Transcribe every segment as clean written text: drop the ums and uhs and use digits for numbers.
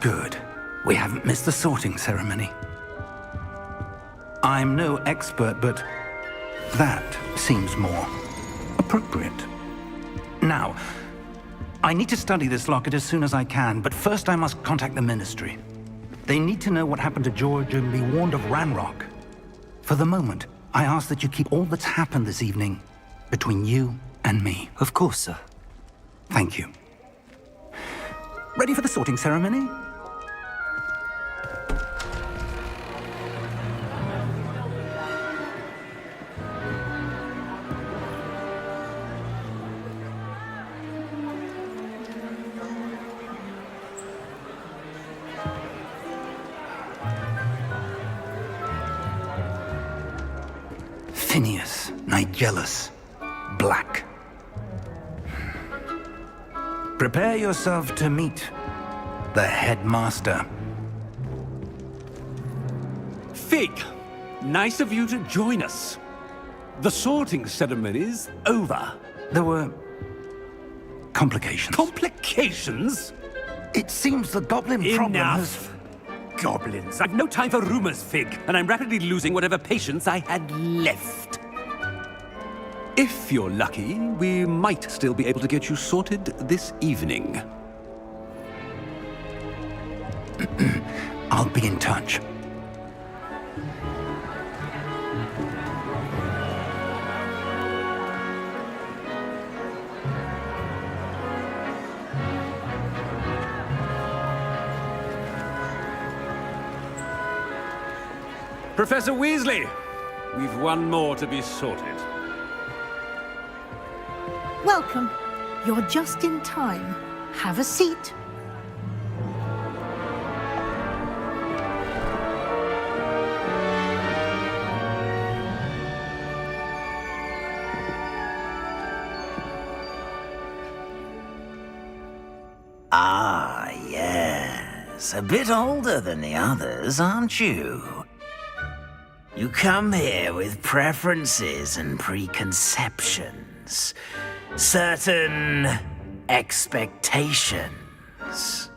Good. We haven't missed the sorting ceremony. I'm no expert, but that seems more appropriate. Now, I need to study this locket as soon as I can, but first I must contact the Ministry. They need to know what happened to George and be warned of Ranrock. For the moment, I ask that you keep all that's happened this evening between you and me. Of course, sir. Thank you. Ready for the sorting ceremony? Phineas, Nigellus, Black. Prepare yourself to meet the headmaster. Fig, nice of you to join us. The sorting ceremony's over. There were complications. Complications? It seems the goblin problem has... Enough! Goblins. I've no time for rumors, Fig, and I'm rapidly losing whatever patience I had left. If you're lucky, we might still be able to get you sorted this evening. I'll be in touch. Professor Weasley, we've one more to be sorted. Welcome. You're just in time. Have a seat. Ah, yes. A bit older than the others, aren't you? You come here with preferences and preconceptions. Certain expectations.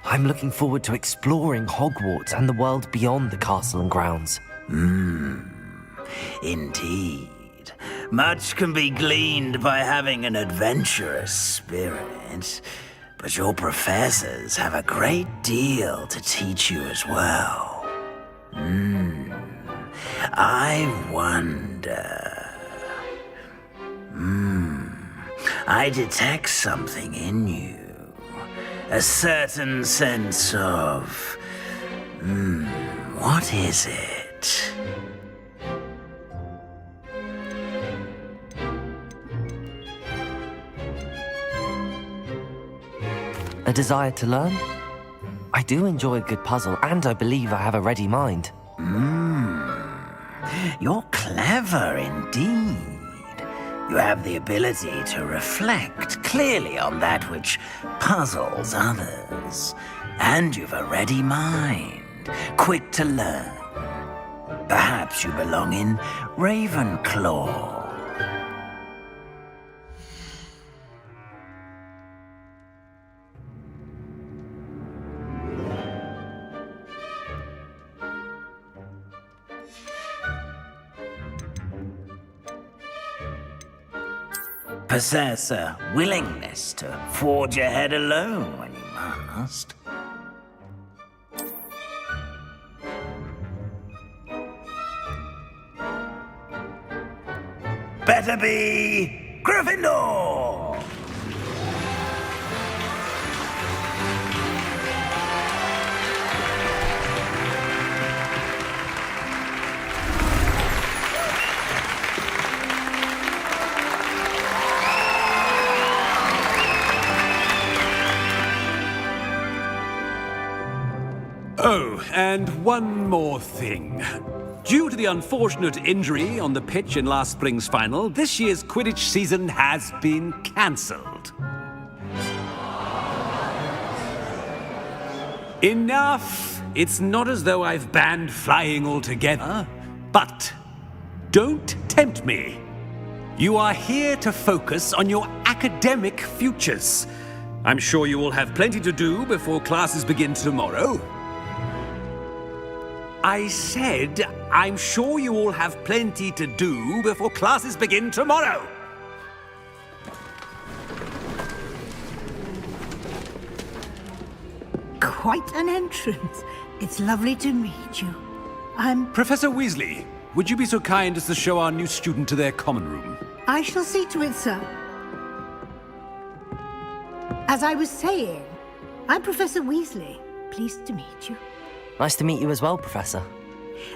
I'm looking forward to exploring Hogwarts and the world beyond the castle and grounds. Indeed. Much can be gleaned by having an adventurous spirit, but your professors have a great deal to teach you as well. I wonder... I detect something in you. A certain sense of... what is it? A desire to learn? I do enjoy a good puzzle, and I believe I have a ready mind. You're clever indeed. You have the ability to reflect clearly on that which puzzles others. And you've a ready mind, quick to learn. Perhaps you belong in Ravenclaw. Possess a willingness to forge ahead alone when you must. Better be Gryffindor! Oh, and one more thing. Due to the unfortunate injury on the pitch in last spring's final, this year's Quidditch season has been cancelled. Enough! It's not as though I've banned flying altogether. But don't tempt me. You are here to focus on your academic futures. I'm sure you will have plenty to do before classes begin tomorrow. I said, I'm sure you all have plenty to do before classes begin tomorrow. Quite an entrance. It's lovely to meet you. Professor Weasley, would you be so kind as to show our new student to their common room? I shall see to it, sir. As I was saying, I'm Professor Weasley. Pleased to meet you. Nice to meet you as well, Professor.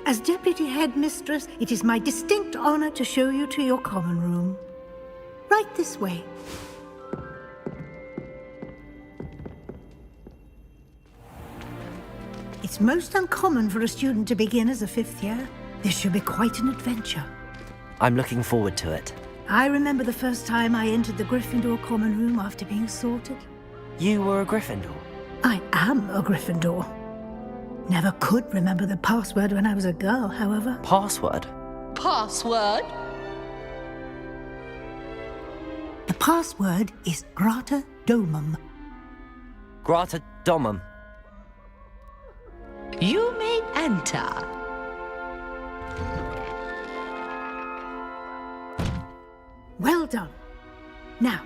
As Deputy Headmistress, it is my distinct honor to show you to your common room. Right this way. It's most uncommon for a student to begin as a fifth year. This should be quite an adventure. I'm looking forward to it. I remember the first time I entered the Gryffindor common room after being sorted. You were a Gryffindor? I am a Gryffindor. Never could remember the password when I was a girl, however. Password? Password? The password is Grata Domum. Grata Domum. You may enter. Well done. Now,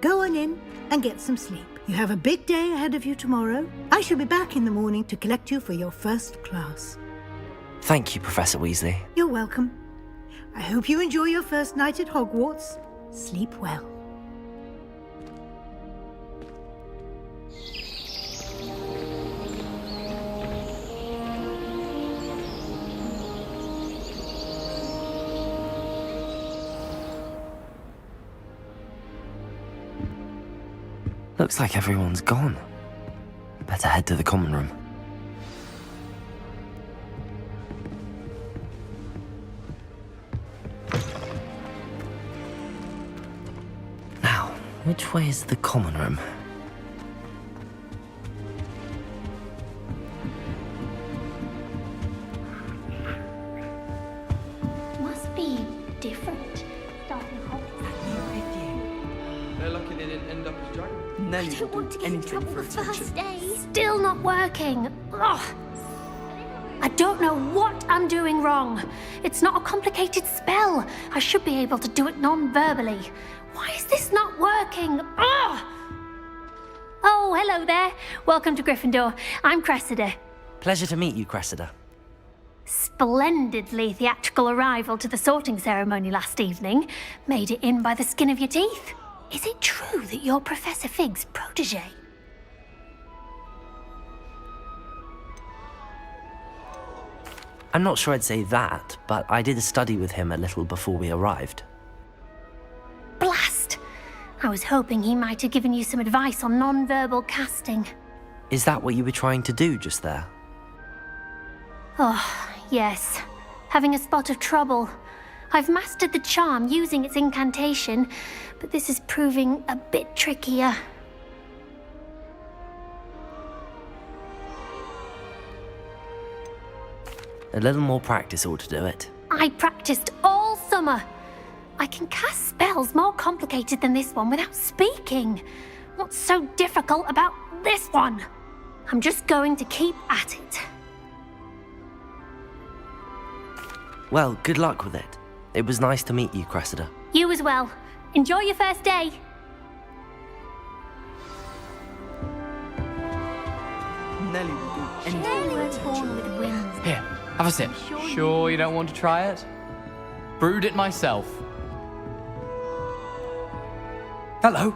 go on in and get some sleep. You have a big day ahead of you tomorrow. I shall be back in the morning to collect you for your first class. Thank you, Professor Weasley. You're welcome. I hope you enjoy your first night at Hogwarts. Sleep well. Looks like everyone's gone. Better head to the common room. Now, which way is the common room? Must be different. Starting Hogwarts. They're lucky they didn't end up as dragons. I don't want to get in trouble the first day. Still not working. Ugh. I don't know what I'm doing wrong. It's not a complicated spell. I should be able to do it non-verbally. Why is this not working? Ugh. Oh, hello there. Welcome to Gryffindor. I'm Cressida. Pleasure to meet you, Cressida. Splendidly theatrical arrival to the sorting ceremony last evening. Made it in by the skin of your teeth. Is it true that you're Professor Fig's protege? I'm not sure I'd say that, but I did study with him a little before we arrived. Blast! I was hoping he might have given you some advice on non-verbal casting. Is that what you were trying to do just there? Oh, yes. Having a spot of trouble. I've mastered the charm using its incantation, but this is proving a bit trickier. A little more practice ought to do it. I practiced all summer. I can cast spells more complicated than this one without speaking. What's so difficult about this one? I'm just going to keep at it. Well, good luck with it. It was nice to meet you, Cressida. You as well. Enjoy your first day. Nelly will do anything. Surely we're born with wings. Here, have a sip. Sure you don't want to try it? Brewed it myself. Hello,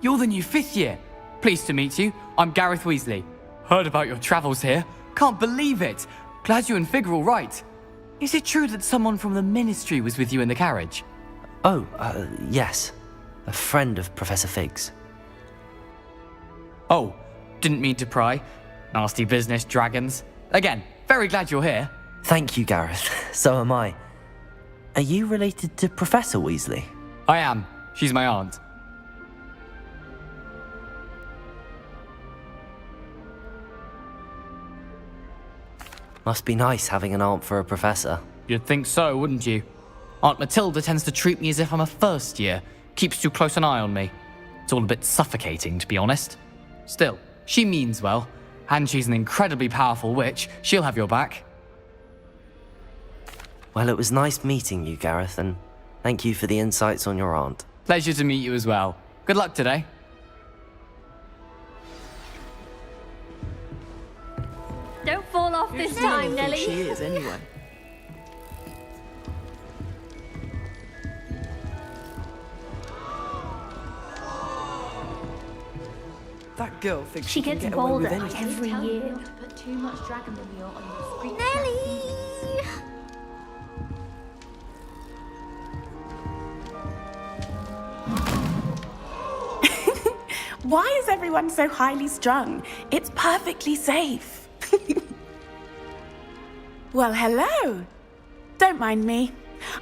you're the new fifth year. Pleased to meet you. I'm Gareth Weasley. Heard about your travels here. Can't believe it. Glad you and Fig are all right. Is it true that someone from the Ministry was with you in the carriage? Oh, yes. A friend of Professor Fig's. Oh, didn't mean to pry. Nasty business, dragons. Again, very glad you're here. Thank you, Gareth. So am I. Are you related to Professor Weasley? I am. She's my aunt. Must be nice having an aunt for a professor. You'd think so, wouldn't you? Aunt Matilda tends to treat me as if I'm a first year, keeps too close an eye on me. It's all a bit suffocating, to be honest. Still, she means well, and she's an incredibly powerful witch. She'll have your back. Well, it was nice meeting you, Gareth, and thank you for the insights on your aunt. Pleasure to meet you as well. Good luck today. Don't fall off this time, Nelly. She is, anyway. That girl thinks She can gets get away bolder with anything. every year. Put too much dragon manure on your street. Nelly! Why is everyone so highly strung? It's perfectly safe. Well, hello. Don't mind me.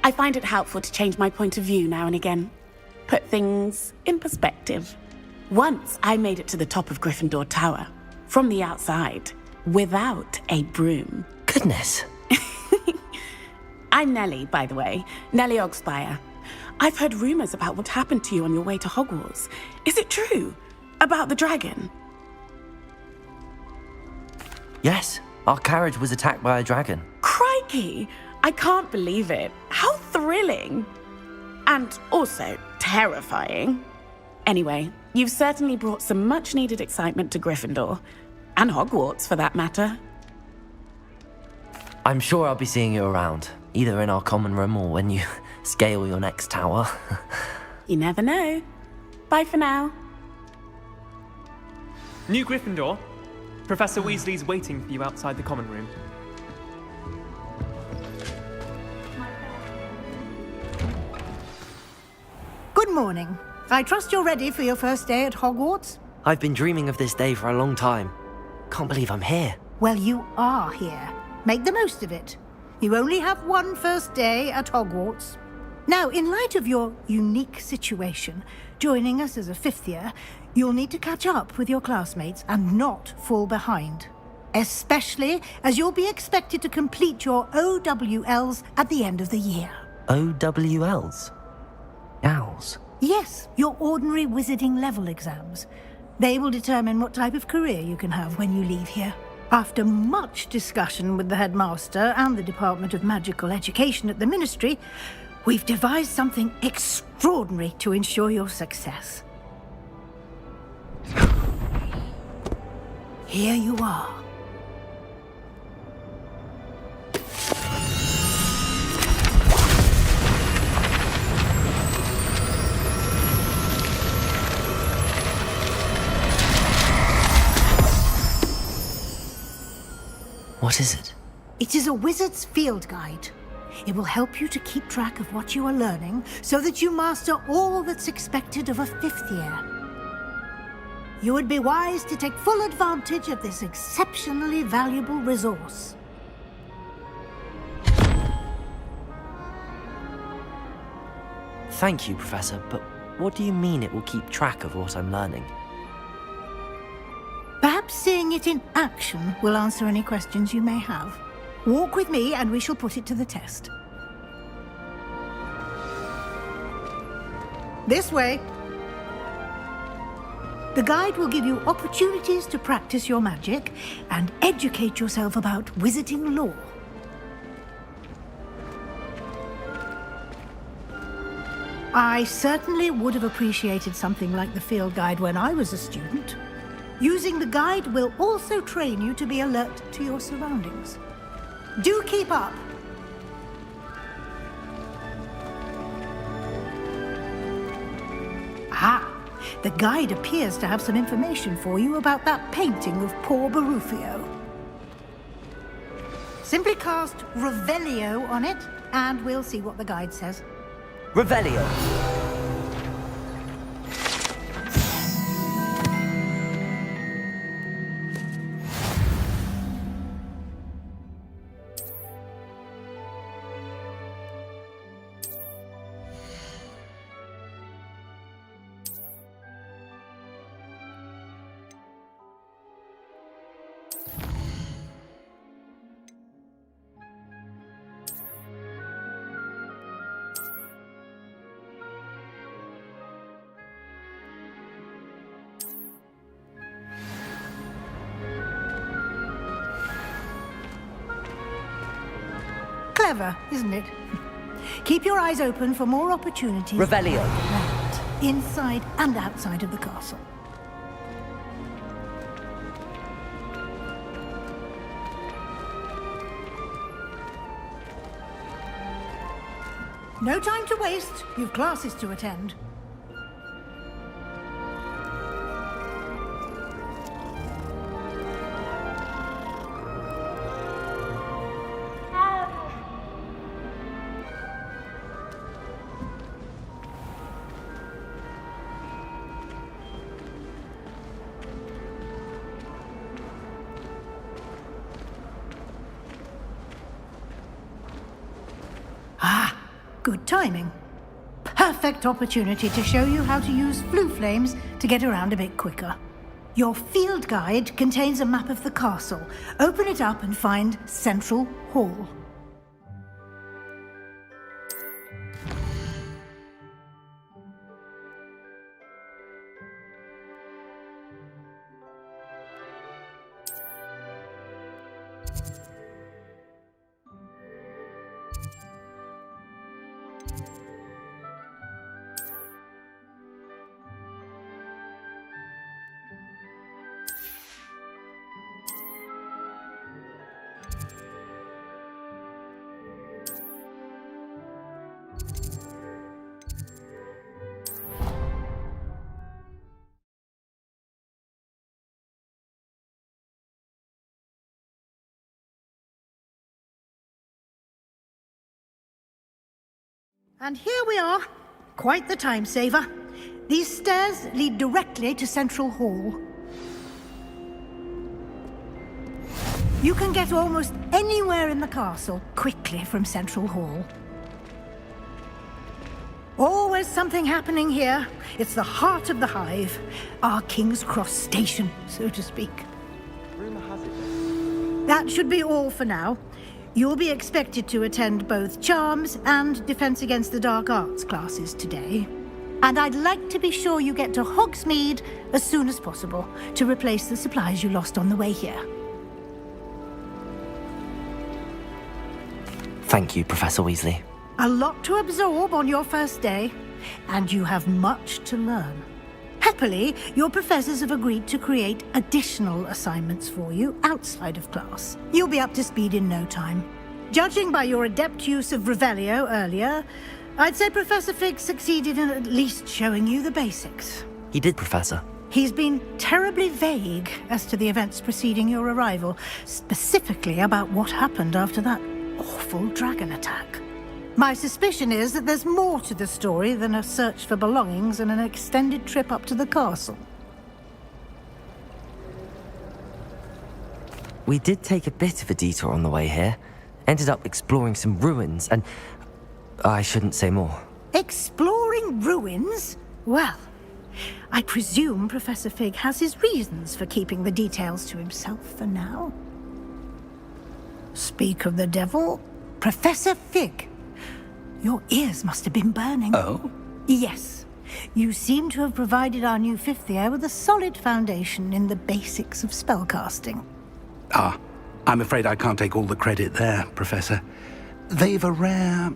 I find it helpful to change my point of view now and again. Put things in perspective. Once I made it to the top of Gryffindor Tower, from the outside, without a broom. Goodness. I'm Nellie, by the way. Nellie Ogspire. I've heard rumors about what happened to you on your way to Hogwarts. Is it true? About the dragon? Yes, our carriage was attacked by a dragon. Crikey! I can't believe it. How thrilling! And also terrifying. Anyway, you've certainly brought some much-needed excitement to Gryffindor. And Hogwarts, for that matter. I'm sure I'll be seeing you around, either in our common room or when you scale your next tower. You never know. Bye for now. New Gryffindor. Professor Weasley's waiting for you outside the common room. Good morning. I trust you're ready for your first day at Hogwarts? I've been dreaming of this day for a long time. Can't believe I'm here. Well, you are here. Make the most of it. You only have one first day at Hogwarts. Now, in light of your unique situation, joining us as a fifth year, you'll need to catch up with your classmates and not fall behind. Especially as you'll be expected to complete your OWLs at the end of the year. OWLs? Owls? Yes, your ordinary wizarding level exams. They will determine what type of career you can have when you leave here. After much discussion with the headmaster and the Department of Magical Education at the Ministry, we've devised something extraordinary to ensure your success. Here you are. What is it? It is a wizard's field guide. It will help you to keep track of what you are learning so that you master all that's expected of a fifth year. You would be wise to take full advantage of this exceptionally valuable resource. Thank you, Professor, but what do you mean it will keep track of what I'm learning? Perhaps seeing it in action will answer any questions you may have. Walk with me and we shall put it to the test. This way. The guide will give you opportunities to practice your magic and educate yourself about wizarding lore. I certainly would have appreciated something like the field guide when I was a student. Using the guide will also train you to be alert to your surroundings. Do keep up! Ah, the guide appears to have some information for you about that painting of poor Barufio. Simply cast Revelio on it, and we'll see what the guide says. Revelio! Clever, isn't it? Keep your eyes open for more opportunities. Revelio. Right, inside and outside of the castle. No time to waste. You've classes to attend. Good timing. Perfect opportunity to show you how to use flue flames to get around a bit quicker. Your field guide contains a map of the castle. Open it up and find Central Hall. And here we are. Quite the time saver. These stairs lead directly to Central Hall. You can get almost anywhere in the castle quickly from Central Hall. Always something happening here. It's the heart of the hive. Our King's Cross station, so to speak. Rumour has it. That should be all for now. You'll be expected to attend both Charms and Defense Against the Dark Arts classes today. And I'd like to be sure you get to Hogsmeade as soon as possible to replace the supplies you lost on the way here. Thank you, Professor Weasley. A lot to absorb on your first day, and you have much to learn. Happily, your professors have agreed to create additional assignments for you outside of class. You'll be up to speed in no time. Judging by your adept use of Revelio earlier, I'd say Professor Fig succeeded in at least showing you the basics. He did, Professor. He's been terribly vague as to the events preceding your arrival, specifically about what happened after that awful dragon attack. My suspicion is that there's more to the story than a search for belongings and an extended trip up to the castle. We did take a bit of a detour on the way here. Ended up exploring some ruins and... I shouldn't say more. Exploring ruins? Well, I presume Professor Fig has his reasons for keeping the details to himself for now. Speak of the devil, Professor Fig. Your ears must have been burning. Oh? Yes. You seem to have provided our new fifth year with a solid foundation in the basics of spellcasting. Ah, I'm afraid I can't take all the credit there, Professor. They've a rare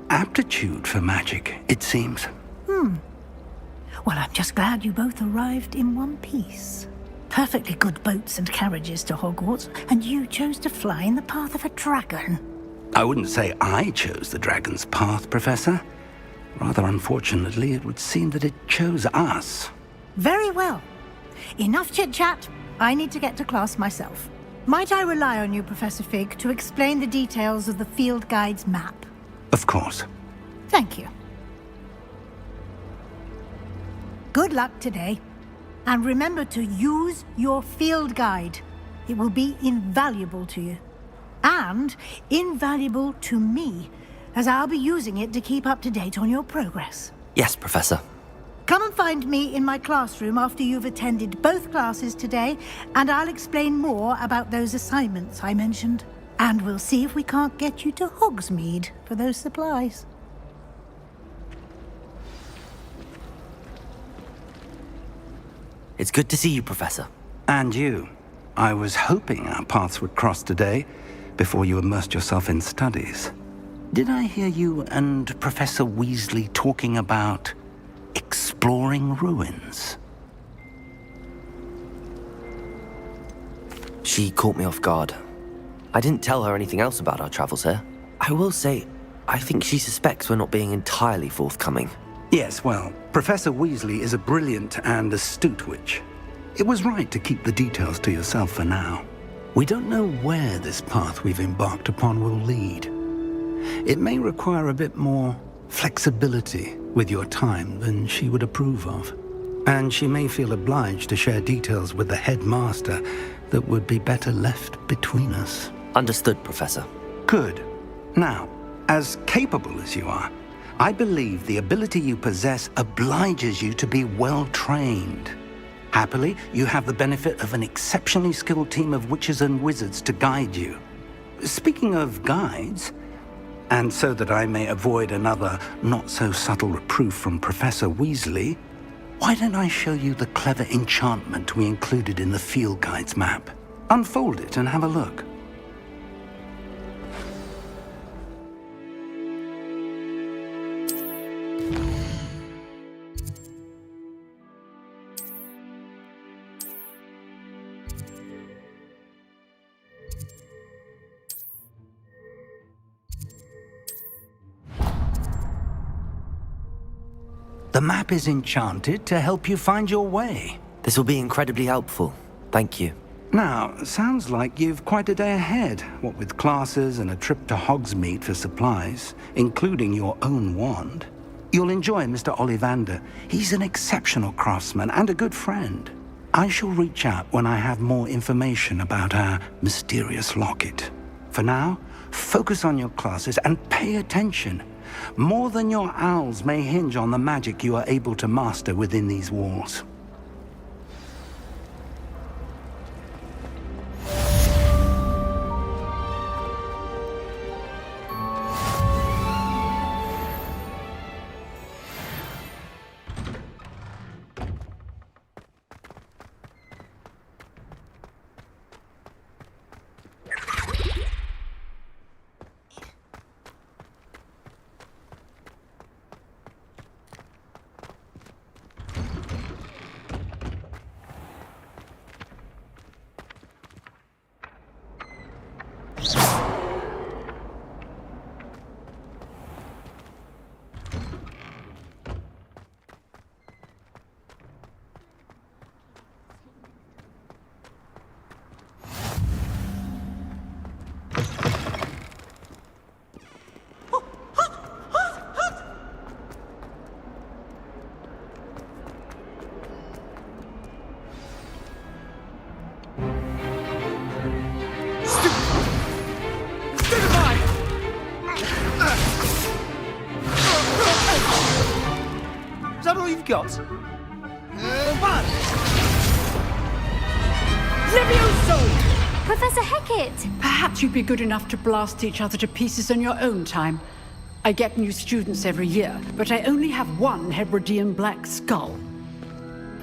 aptitude for magic, it seems. Well, I'm just glad you both arrived in one piece. Perfectly good boats and carriages to Hogwarts, and you chose to fly in the path of a dragon. I wouldn't say I chose the dragon's path, Professor. Rather unfortunately, it would seem that it chose us. Very well. Enough chit-chat. I need to get to class myself. Might I rely on you, Professor Fig, to explain the details of the field guide's map? Of course. Thank you. Good luck today. And remember to use your field guide. It will be invaluable to you. And invaluable to me, as I'll be using it to keep up to date on your progress. Yes, Professor. Come and find me in my classroom after you've attended both classes today, and I'll explain more about those assignments I mentioned. And we'll see if we can't get you to Hogsmeade for those supplies. It's good to see you, Professor. And you. I was hoping our paths would cross today, before you immersed yourself in studies. Did I hear you and Professor Weasley talking about exploring ruins? She caught me off guard. I didn't tell her anything else about our travels here. I will say, I think she suspects we're not being entirely forthcoming. Yes, well, Professor Weasley is a brilliant and astute witch. It was right to keep the details to yourself for now. We don't know where this path we've embarked upon will lead. It may require a bit more flexibility with your time than she would approve of. And she may feel obliged to share details with the headmaster that would be better left between us. Understood, Professor. Good. Now, as capable as you are, I believe the ability you possess obliges you to be well-trained. Happily, you have the benefit of an exceptionally skilled team of witches and wizards to guide you. Speaking of guides, and so that I may avoid another not-so-subtle reproof from Professor Weasley, why don't I show you the clever enchantment we included in the field guide's map? Unfold it and have a look. The map is enchanted to help you find your way. This will be incredibly helpful. Thank you. Now, sounds like you've quite a day ahead, what with classes and a trip to Hogsmeade for supplies, including your own wand. You'll enjoy Mr. Ollivander. He's an exceptional craftsman and a good friend. I shall reach out when I have more information about our mysterious locket. For now, focus on your classes and pay attention. More than your owls may hinge on the magic you are able to master within these walls. Is that all you've got? Levioso! Professor Hecat! Perhaps you'd be good enough to blast each other to pieces in your own time. I get new students every year, but I only have one Hebridean black skull.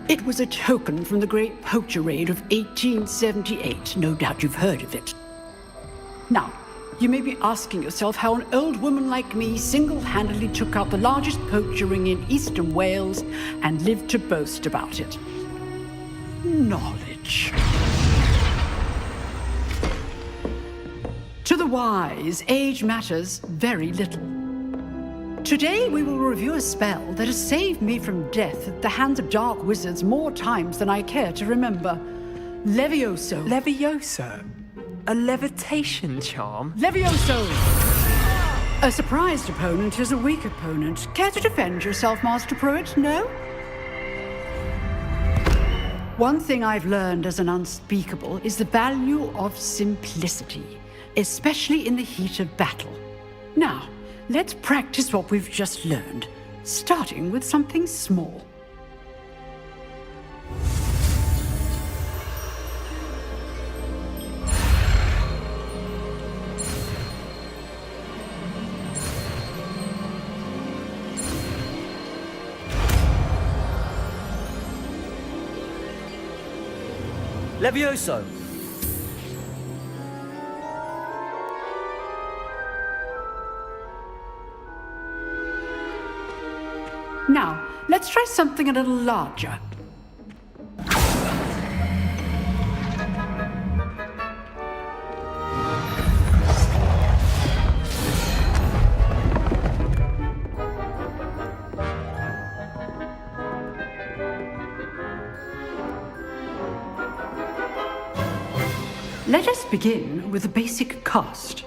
It was a token from the Great Poacher Raid of 1878. No doubt you've heard of it. Now, you may be asking yourself how an old woman like me single-handedly took out the largest poacher ring in eastern Wales and lived to boast about it. Knowledge. To the wise, age matters very little. Today we will review a spell that has saved me from death at the hands of dark wizards more times than I care to remember. Levioso. Levioso? A levitation charm? Levioso! A surprised opponent is a weak opponent. Care to defend yourself, Master Pruitt? No? One thing I've learned as an unspeakable is the value of simplicity, especially in the heat of battle. Now, let's practice what we've just learned, starting with something small. Levioso! Now, let's try something a little larger. Let us begin with the basic cast.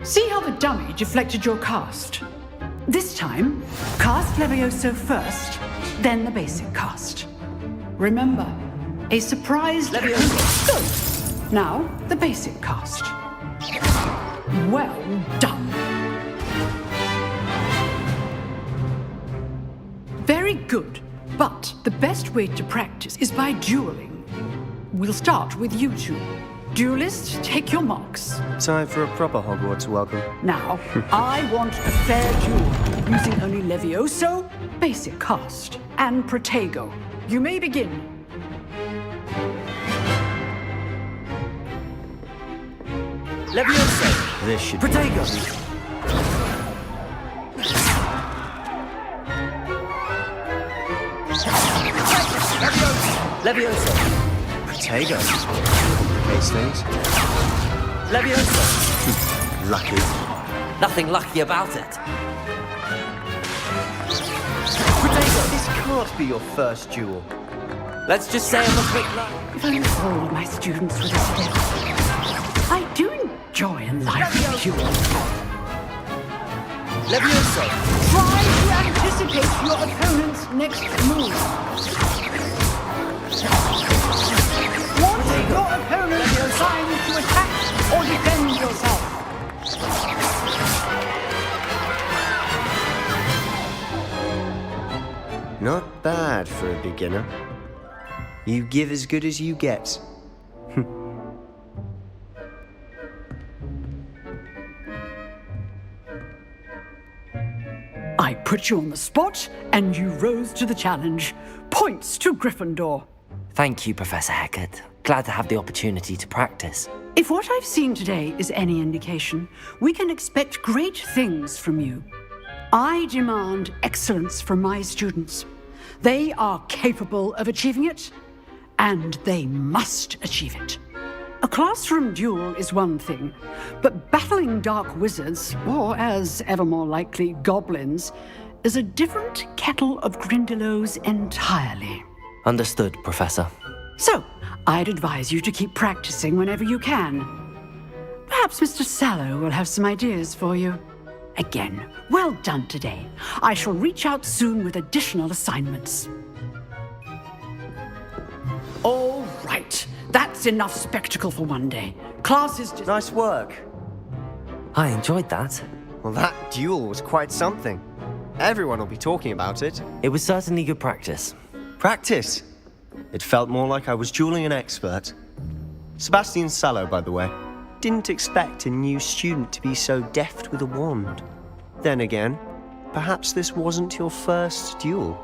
See how the dummy deflected your cast? This time, cast Levioso first, then the basic cast. Remember, a surprise Levioso. Good. Now, the basic cast. Well done. Very good. But the best way to practice is by dueling. We'll start with you two. Duelists, take your marks. Time for a proper Hogwarts welcome. Now, I want a fair duel, using only Levioso, basic cast, and Protego. You may begin. Levioso! This should Protego! Levioso! Protego. Case things. Levioso! Lucky. Nothing lucky about it. Protego! This can't be your first duel. Let's just say I'm a quick luck. If only all my students were this adept. I do enjoy a lively duel. Levioso! Try to anticipate your opponent's next move. Want your opponent's time to attack or defend yourself. Not bad for a beginner. You give as good as you get. I put you on the spot, and you rose to the challenge. Points to Gryffindor. Thank you, Professor Hecat. Glad to have the opportunity to practice. If what I've seen today is any indication, we can expect great things from you. I demand excellence from my students. They are capable of achieving it, and they must achieve it. A classroom duel is one thing, but battling dark wizards, or as ever more likely, goblins, is a different kettle of Grindylows entirely. Understood, Professor. So, I'd advise you to keep practicing whenever you can. Perhaps Mr. Sallow will have some ideas for you. Again, well done today. I shall reach out soon with additional assignments. All right. That's enough spectacle for one day. Class is just... Nice work. I enjoyed that. Well, that duel was quite something. Everyone will be talking about it. It was certainly good practice. Practice? It felt more like I was dueling an expert. Sebastian Sallow, by the way, didn't expect a new student to be so deft with a wand. Then again, perhaps this wasn't your first duel.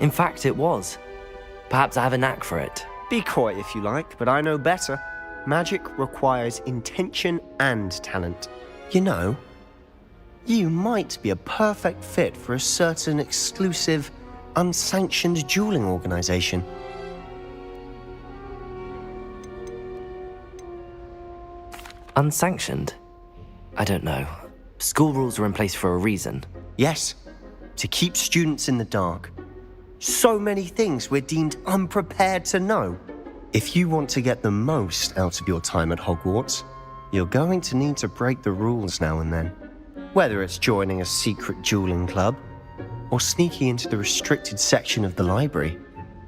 In fact, it was. Perhaps I have a knack for it. Be coy if you like, but I know better. Magic requires intention and talent. You know, you might be a perfect fit for a certain exclusive, unsanctioned dueling organization. Unsanctioned? I don't know. School rules are in place for a reason. Yes, to keep students in the dark. So many things we're deemed unprepared to know. If you want to get the most out of your time at Hogwarts, you're going to need to break the rules now and then. Whether it's joining a secret dueling club, or sneaking into the restricted section of the library,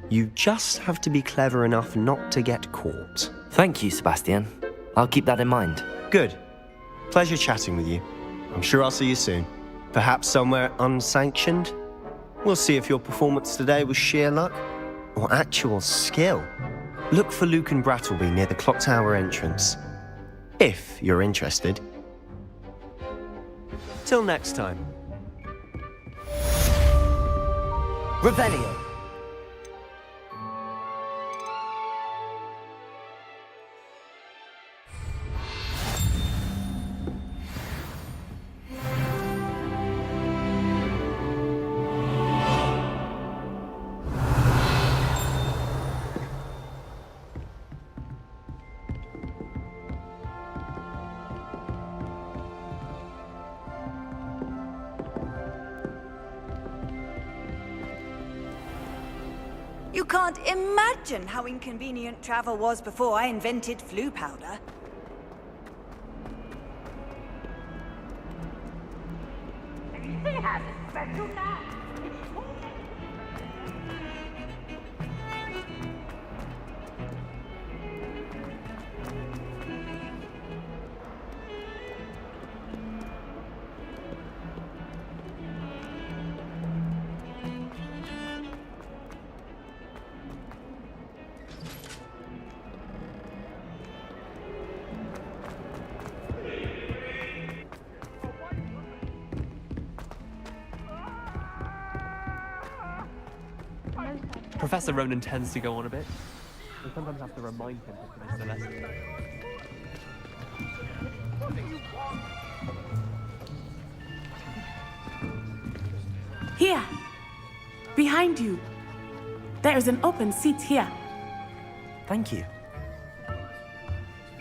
you just have to be clever enough not to get caught. Thank you, Sebastian. I'll keep that in mind. Good. Pleasure chatting with you. I'm sure I'll see you soon. Perhaps somewhere unsanctioned? We'll see if your performance today was sheer luck or actual skill. Look for Luke and Brattleby near the clock tower entrance, if you're interested. Till next time. Revelio. You can't imagine how inconvenient travel was before I invented flu powder. He has a special knack. Professor Ronen tends to go on a bit. I sometimes have to remind him to finish the lesson. Here. Behind you. There is an open seat here. Thank you.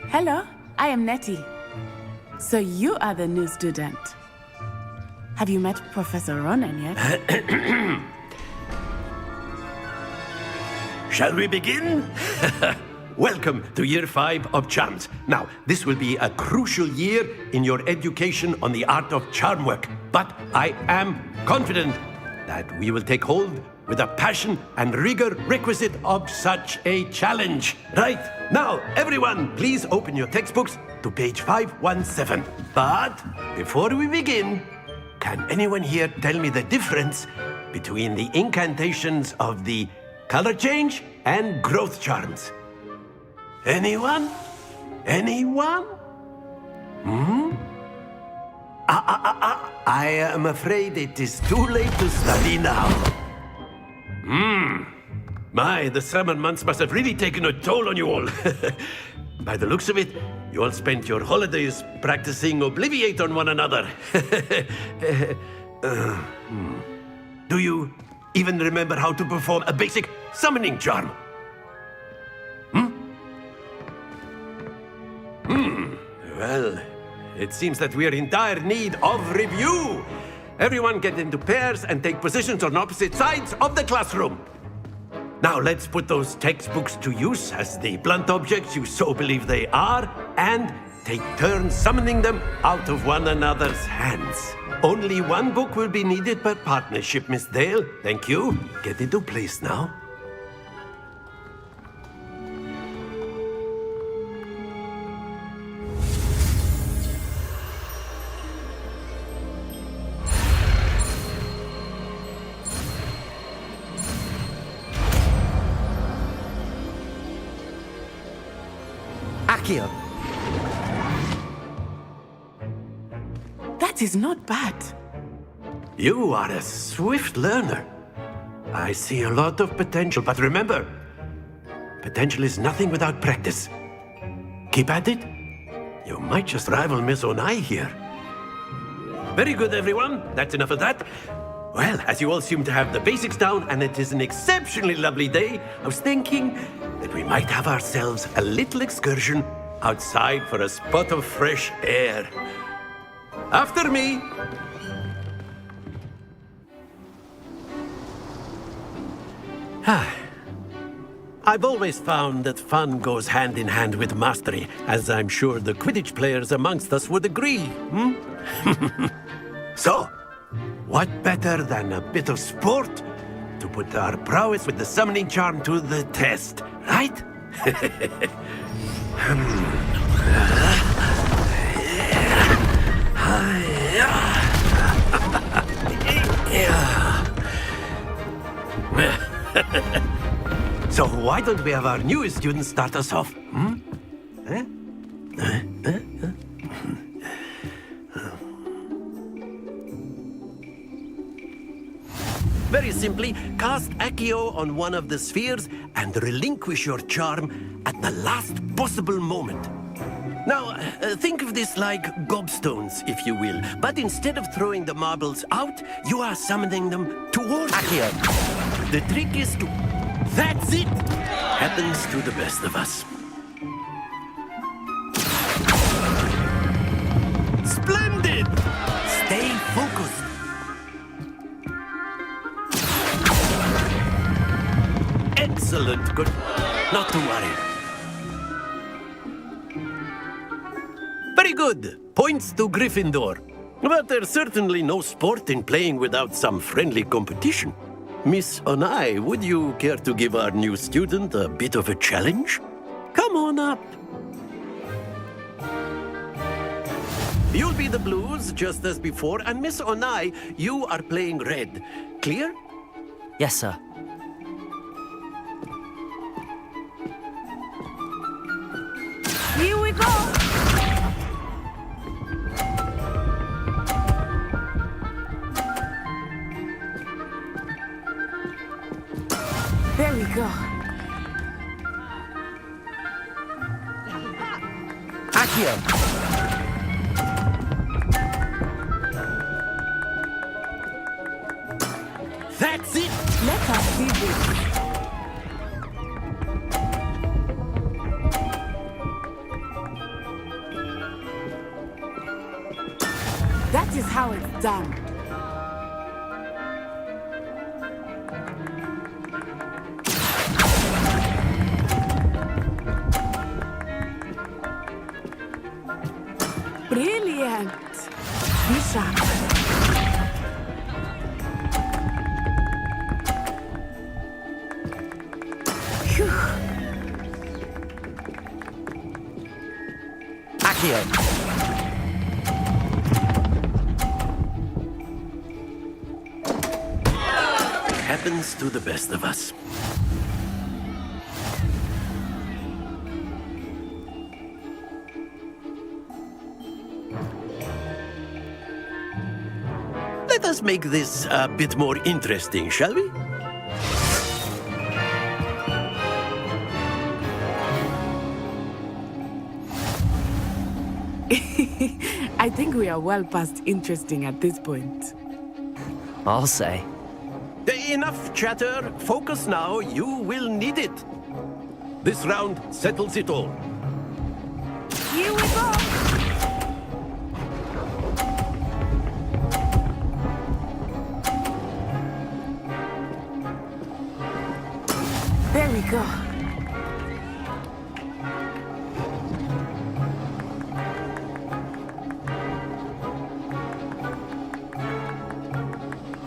Hello, I am Nettie. So you are the new student. Have you met Professor Ronen yet? Shall we begin? Welcome to Year 5 of Charms. Now, this will be a crucial year in your education on the art of charm work. But I am confident that we will take hold with the passion and rigor requisite of such a challenge. Right, now, everyone, please open your textbooks to page 517. But before we begin, can anyone here tell me the difference between the incantations of the color change and growth charms? Anyone? Anyone? I am afraid it is too late to study now. My, the summer months must have really taken a toll on you all. By the looks of it, you all spent your holidays practicing Obliviate on one another. Do you even remember how to perform a basic summoning charm? Well, it seems that we are in dire need of review. Everyone get into pairs and take positions on opposite sides of the classroom. Now let's put those textbooks to use as the blunt objects you so believe they are, and take turns summoning them out of one another's hands. Only one book will be needed per partnership, Miss Dale. Thank you. Get into place now. Accio. That is not bad. You are a swift learner. I see a lot of potential, but remember, potential is nothing without practice. Keep at it. You might just rival Miss Onai here. Very good, everyone. That's enough of that. Well, as you all seem to have the basics down, and it is an exceptionally lovely day, I was thinking that we might have ourselves a little excursion outside for a spot of fresh air. After me. I've always found that fun goes hand in hand with mastery, as I'm sure the Quidditch players amongst us would agree. So, what better than a bit of sport to put our prowess with the summoning charm to the test, right? So why don't we have our newest student start us off? Very simply, cast Accio on one of the spheres and relinquish your charm at the last possible moment. Now, think of this like gobstones, if you will. But instead of throwing the marbles out, you are summoning them towards you. The trick is to... That's it! Happens to the best of us. Splendid! Stay focused. Excellent. Good. Not to worry. Very good. Points to Gryffindor. But there's certainly no sport in playing without some friendly competition. Miss Onai, would you care to give our new student a bit of a challenge? Come on up. You'll be the blues, just as before, and Miss Onai, you are playing red. Clear? Yes, sir. Here we go! There we go. Accio! That's it! Let us see this. That is how it's done. Brilliant. Be sharp. Phew. Accio! Happens to the best of us. Let us make this a bit more interesting, shall we? I think we are well past interesting at this point. I'll say. Enough chatter. Focus now. You will need it. This round settles it all. Here we go! There we go.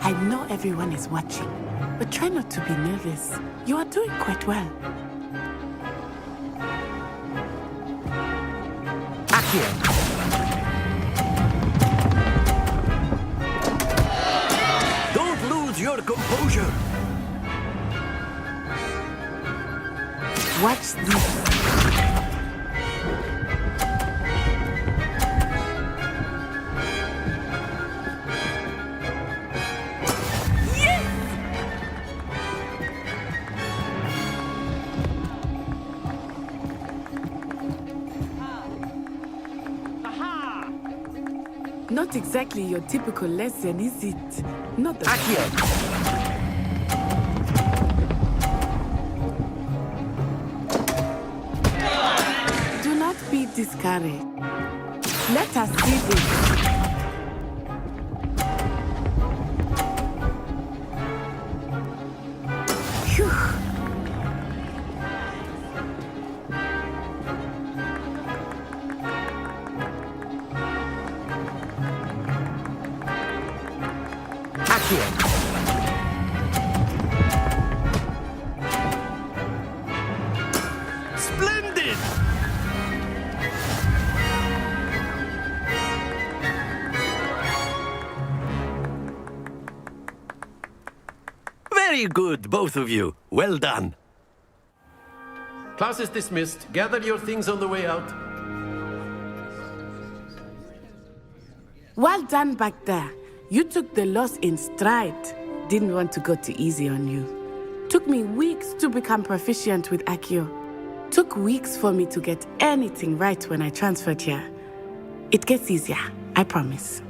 I know everyone is watching, but try not to be nervous. You are doing quite well. Accio! Don't lose your composure. Watch this. Not exactly your typical lesson, is it? Not the Accio! Do not be discouraged. Let us see this. Phew. Splendid! Very good, both of you. Well done. Class is dismissed. Gather your things on the way out. Well done back there. You took the loss in stride. didn't want to go too easy on you. Took me weeks to become proficient with Accio. Took weeks for me to get anything right when I transferred here. It gets easier, I promise.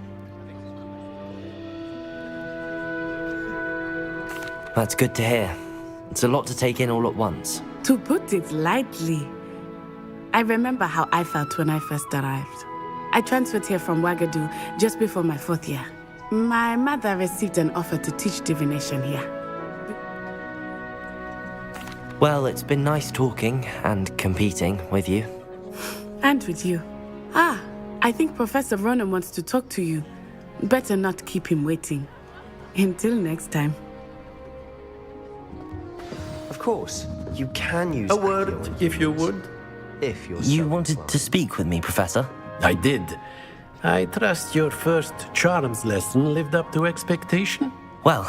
That's good to hear. It's a lot to take in all at once. To put it lightly, I remember how I felt when I first arrived. I transferred here from Wagadu just before my 4th year. My mother received an offer to teach divination here. Well, it's been nice talking and competing with you. And with you. Ah, I think Professor Ronen wants to talk to you. Better not keep him waiting. Until next time. Of course, you can use A word, if you would. If you're You so wanted inclined. to speak with me, Professor? I did. I trust your first charms lesson lived up to expectation? Well,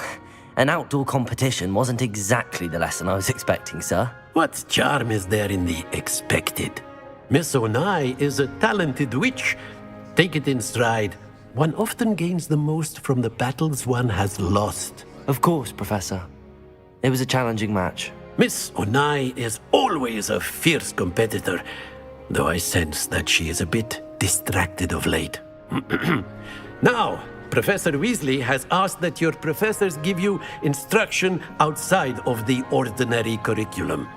an outdoor competition wasn't exactly the lesson I was expecting, sir. What charm is there in the expected? Miss Onai is a talented witch. Take it in stride. One often gains the most from the battles one has lost. Of course, Professor. It was a challenging match. Miss Onai is always a fierce competitor, though I sense that she is a bit distracted of late. Now, Professor Weasley has asked that your professors give you instruction outside of the ordinary curriculum.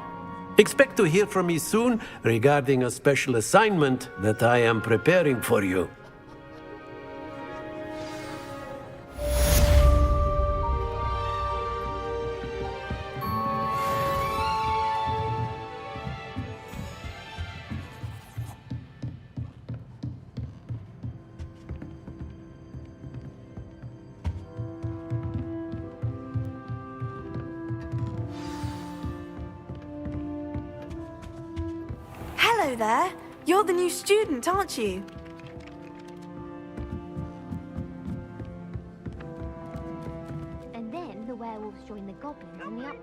Expect to hear from me soon regarding a special assignment that I am preparing for you. Hello there. You're the new student, aren't you? And then the werewolves join the goblins in the uprising.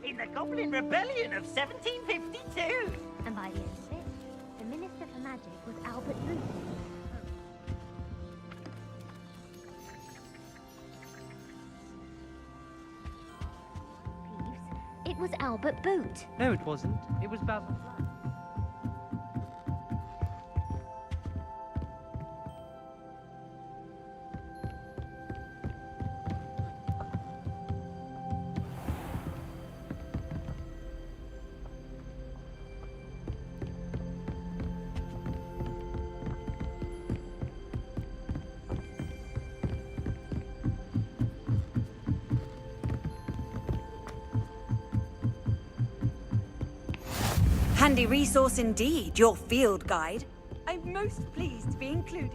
In the Goblin Rebellion of 1752. And by the end of it, the Minister for Magic was Albert Booth. Peeves, it was Albert Boot. No, it wasn't. It was Basil Flack. Handy resource indeed, your field guide. I'm most pleased to be included.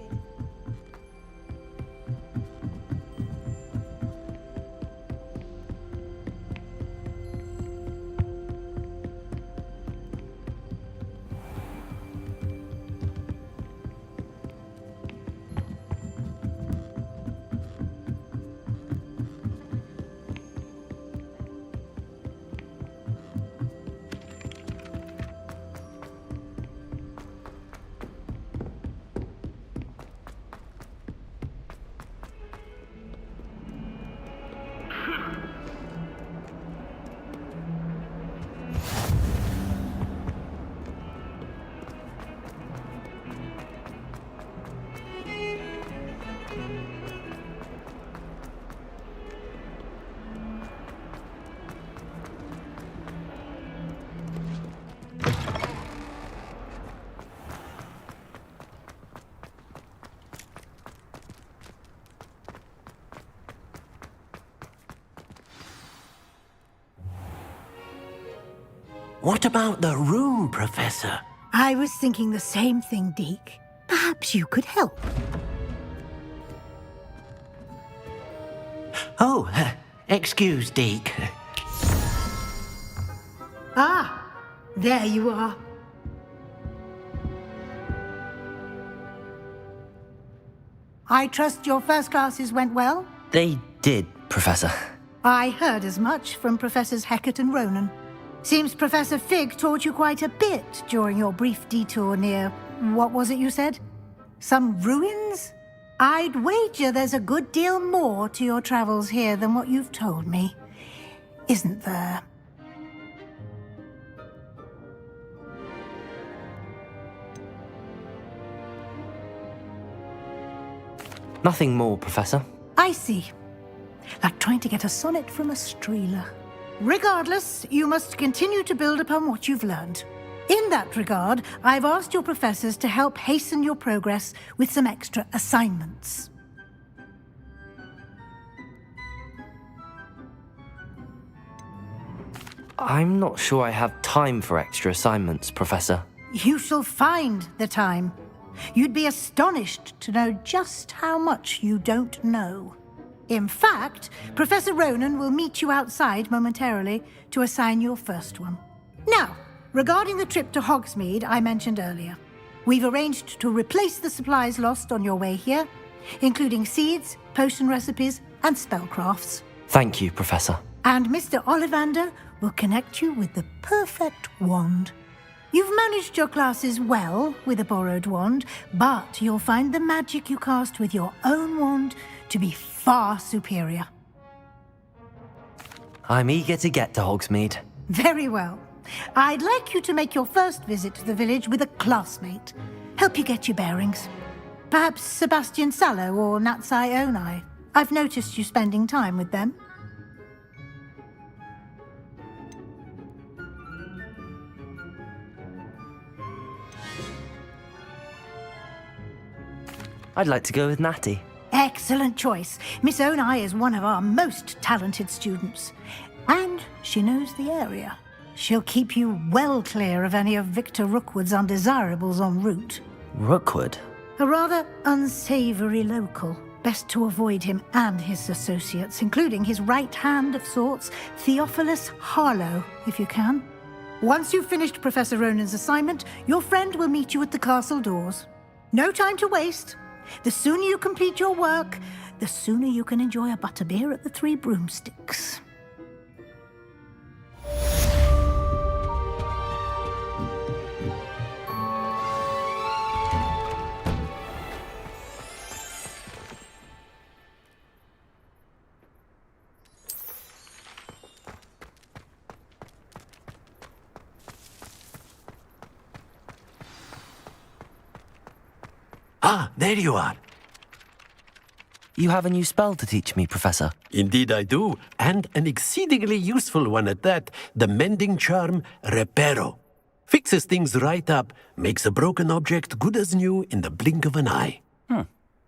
What about the room, Professor? I was thinking the same thing, Deke. Perhaps you could help. Oh, excuse, Deke. Ah, there you are. I trust your first classes went well? They did, Professor. I heard as much from Professors Hecat and Ronen. Seems Professor Fig taught you quite a bit during your brief detour near... what was it you said? Some ruins? I'd wager there's a good deal more to your travels here than what you've told me. Isn't there? Nothing more, Professor. I see. Like trying to get a sonnet from a streeler. Regardless, you must continue to build upon what you've learned. In that regard, I've asked your professors to help hasten your progress with some extra assignments. I'm not sure I have time for extra assignments, Professor. You shall find the time. You'd be astonished to know just how much you don't know. In fact, Professor Ronen will meet you outside momentarily to assign your first one. Now, regarding the trip to Hogsmeade I mentioned earlier, we've arranged to replace the supplies lost on your way here, including seeds, potion recipes, and spellcrafts. Thank you, Professor. And Mr. Ollivander will connect you with the perfect wand. You've managed your classes well with a borrowed wand, but you'll find the magic you cast with your own wand to be far superior. I'm eager to get to Hogsmeade. Very well. I'd like you to make your first visit to the village with a classmate. Help you get your bearings. Perhaps Sebastian Sallow or Natsai Onai. I've noticed you spending time with them. I'd like to go with Natty. Excellent choice. Miss Onai is one of our most talented students. And she knows the area. She'll keep you well clear of any of Victor Rookwood's undesirables en route. Rookwood? A rather unsavory local. Best to avoid him and his associates, including his right hand of sorts, Theophilus Harlow, if you can. Once you've finished Professor Ronen's assignment, your friend will meet you at the castle doors. No time to waste. The sooner you complete your work, the sooner you can enjoy a butterbeer at the Three Broomsticks. Ah, there you are. You have a new spell to teach me, Professor. Indeed I do, and an exceedingly useful one at that. The mending charm, Reparo. Fixes things right up, makes a broken object good as new in the blink of an eye.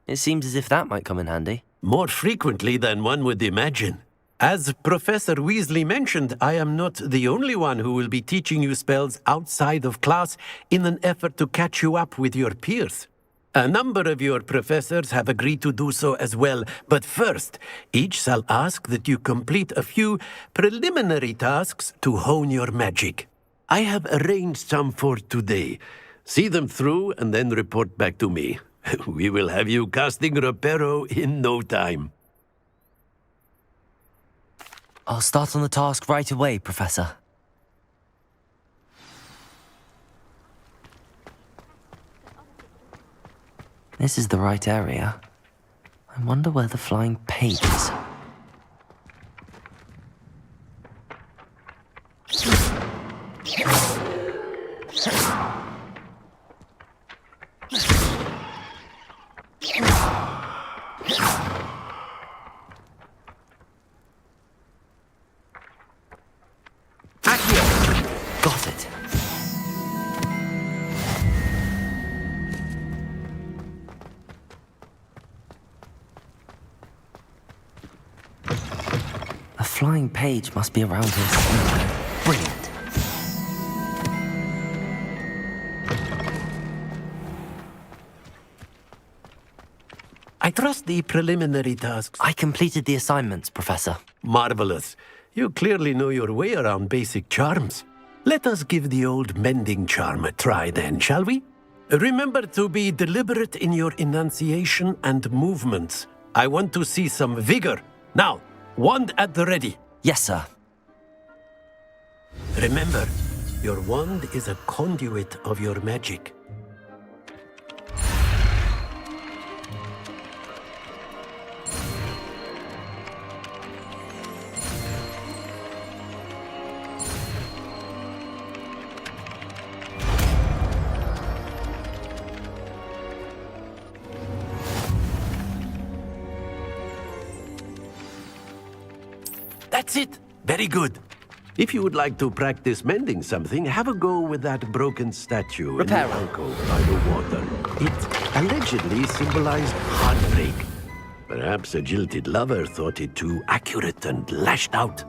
It seems as if that might come in handy. More frequently than one would imagine. As Professor Weasley mentioned, I am not the only one who will be teaching you spells outside of class in an effort to catch you up with your peers. A number of your professors have agreed to do so as well, but first, each shall ask that you complete a few preliminary tasks to hone your magic. I have arranged some for today. See them through and then report back to me. We will have you casting Reparo in no time. I'll start on the task right away, Professor. This is the right area. I wonder where the flying page is. Got it. A flying page must be around here somewhere. Brilliant. trust the preliminary tasks. I completed the assignments, Professor. Marvelous. You clearly know your way around basic charms. Let us give the old mending charm a try then, shall we? Remember to be deliberate in your enunciation and movements. I want to see some vigor. Now, wand at the ready. Yes, sir. Remember, your wand is a conduit of your magic. That's it. Very good. If you would like to practice mending something, have a go with that broken statue in the Repairer. alcove by the water. It allegedly symbolized heartbreak. Perhaps a jilted lover thought it too accurate and lashed out.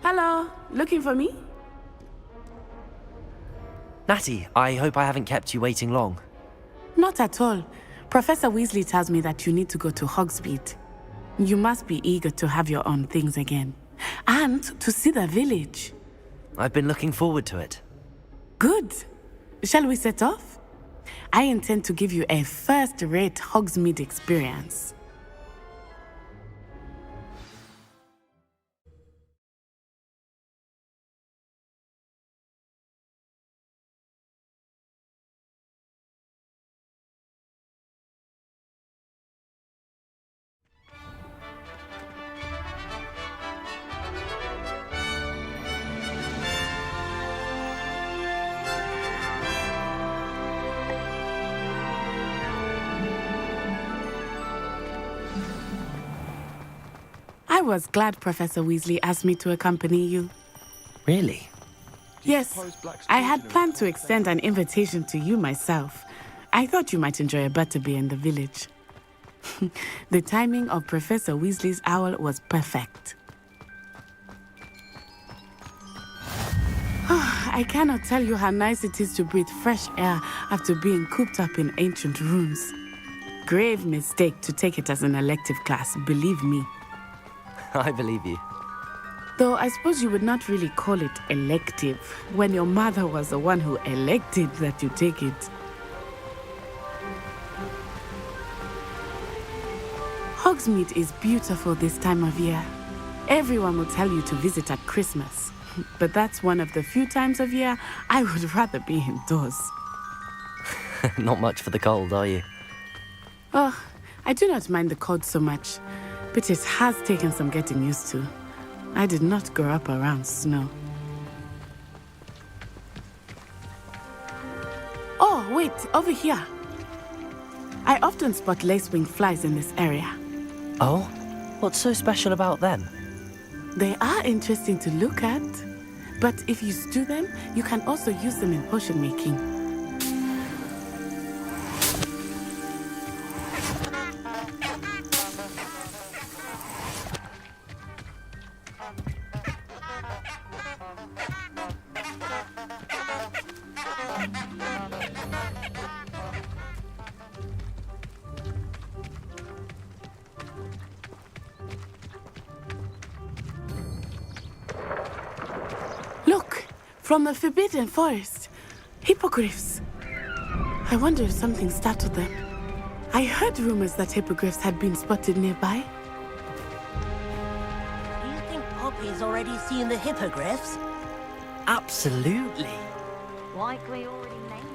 Hello, looking for me? Natty, I hope I haven't kept you waiting long. Not at all. Professor Weasley tells me that you need to go to Hogsmeade. You must be eager to have your own things again. And to see the village. I've been looking forward to it. Good. Shall we set off? I intend to give you a first-rate Hogsmeade experience. I was glad Professor Weasley asked me to accompany you. Really? Yes, I had planned to extend an invitation to you myself. I thought you might enjoy a butterbeer in the village. The timing of Professor Weasley's owl was perfect. I cannot tell you how nice it is to breathe fresh air after being cooped up in ancient rooms. Grave mistake to take it as an elective class, believe me. I believe you. Though I suppose you would not really call it elective when your mother was the one who elected that you take it. Hogsmeade is beautiful this time of year. Everyone will tell you to visit at Christmas, but that's one of the few times of year I would rather be indoors. Not much for the cold, are you? Oh, I do not mind the cold so much, but it has taken some getting used to. I did not grow up around snow. Oh, wait, over here. I often spot lacewing flies in this area. Oh? What's so special about them? They are interesting to look at, but if you stew them, you can also use them in potion making. From the Forbidden Forest. Hippogriffs. I wonder if something startled them. I heard rumors that hippogriffs had been spotted nearby. Do you think Poppy's already seen the hippogriffs? Absolutely. Likely already named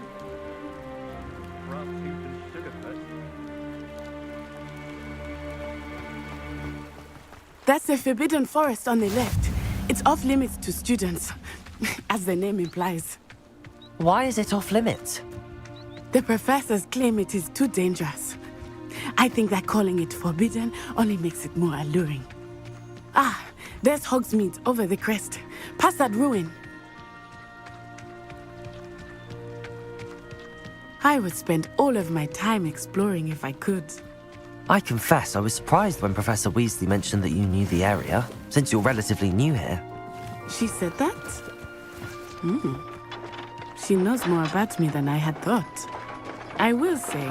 That's the Forbidden Forest on the left. It's off limits to students, as the name implies. Why is it off limits? The professors claim it is too dangerous. I think that calling it forbidden only makes it more alluring. Ah, there's Hogsmeade over the crest. Past that ruin. I would spend all of my time exploring if I could. I confess I was surprised when Professor Weasley mentioned that you knew the area, since you're relatively new here. She said that? She knows more about me than I had thought. I will say,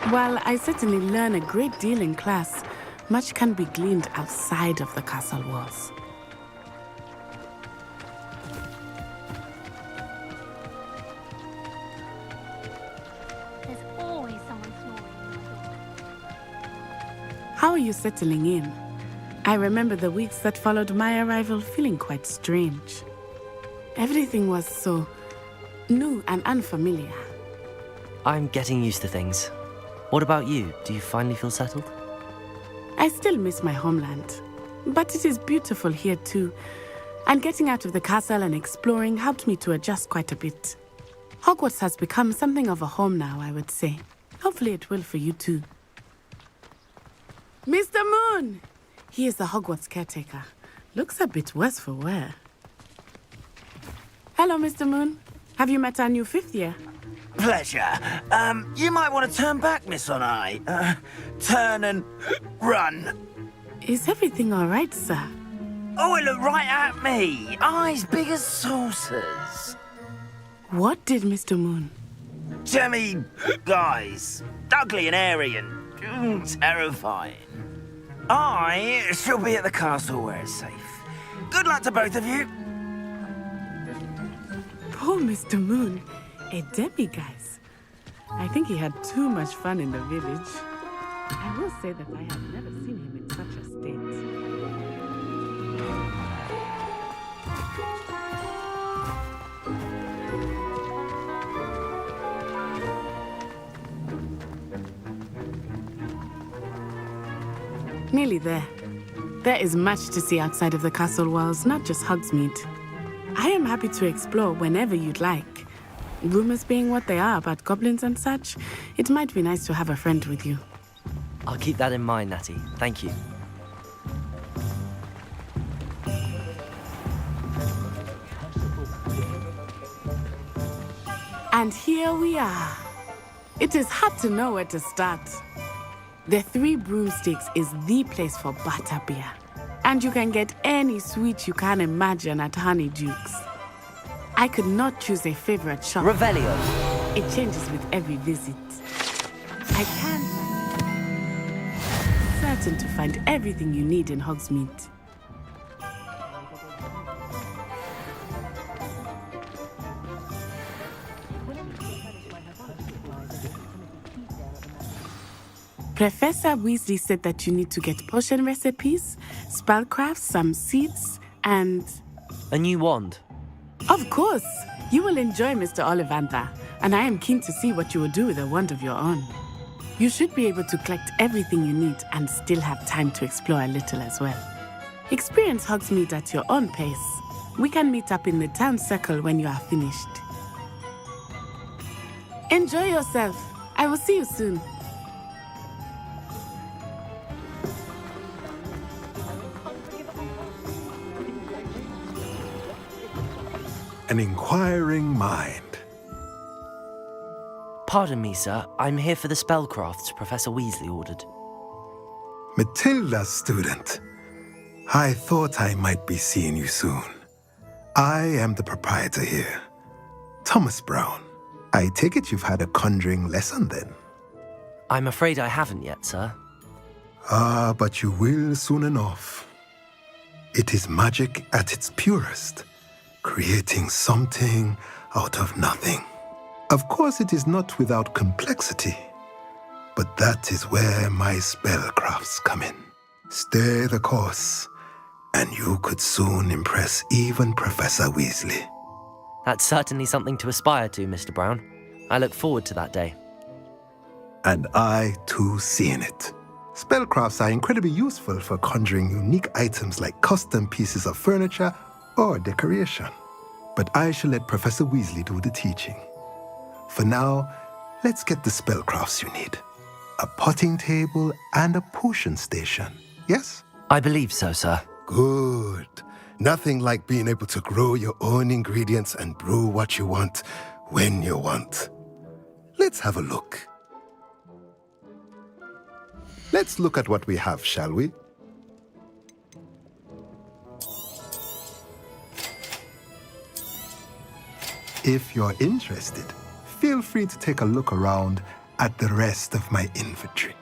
while I certainly learn a great deal in class, much can be gleaned outside of the castle walls. There's always someone snoring. How are you settling in? I remember the weeks that followed my arrival feeling quite strange. Everything was so new and unfamiliar. I'm getting used to things. What about you? Do you finally feel settled? I still miss my homeland, but it is beautiful here too. And getting out of the castle and exploring helped me to adjust quite a bit. Hogwarts has become something of a home now, I would say. Hopefully it will for you too. Mr. Moon! He is the Hogwarts caretaker. Looks a bit worse for wear. Hello, Mr. Moon. Have you met our new 5th year? Pleasure. You might want to turn back, Miss On-Eye. Turn and run. Is everything all right, sir? Oh, it looked right at me. Eyes big as saucers. What did Mr. Moon? Jemmy guys. Ugly and airy and terrifying. I shall be at the castle where it's safe. Good luck to both of you. Poor Mr. Moon. A demiguise. I think he had too much fun in the village. I will say that I have never seen him in such a state. Nearly there. There is much to see outside of the castle walls, not just Hogsmeade. I am happy to explore whenever you'd like. Rumors being what they are about goblins and such, it might be nice to have a friend with you. I'll keep that in mind, Natty. Thank you. And here we are. It is hard to know where to start. The Three Broomsticks is the place for butterbeer. And you can get any sweet you can imagine at Honeydukes. I could not choose a favorite shop. Revelio. It changes with every visit. I can certain to find everything you need in Hogsmeade. Professor Weasley said that you need to get potion recipes, spellcrafts, some seeds, and... a new wand. Of course! You will enjoy Mr. Ollivander, and I am keen to see what you will do with a wand of your own. You should be able to collect everything you need and still have time to explore a little as well. Experience Hogsmeade at your own pace. We can meet up in the town circle when you are finished. Enjoy yourself. I will see you soon. An inquiring mind. Pardon me, sir. I'm here for the spellcrafts Professor Weasley ordered. Matilda's student. I thought I might be seeing you soon. I am the proprietor here, Thomas Brown. I take it you've had a conjuring lesson then? I'm afraid I haven't yet, sir. Ah, but you will soon enough. It is magic at its purest, creating something out of nothing. Of course, it is not without complexity, but that is where my spellcrafts come in. Stay the course, and you could soon impress even Professor Weasley. That's certainly something to aspire to, Mr. Brown. I look forward to that day. And I, too, see in it. Spellcrafts are incredibly useful for conjuring unique items like custom pieces of furniture or decoration. But I shall let Professor Weasley do the teaching. For now, let's get the spellcrafts you need. A potting table and a potion station, yes? I believe so, sir. Good. Nothing like being able to grow your own ingredients and brew what you want when you want. Let's have a look. Let's look at what we have, shall we? If you're interested, feel free to take a look around at the rest of my inventory.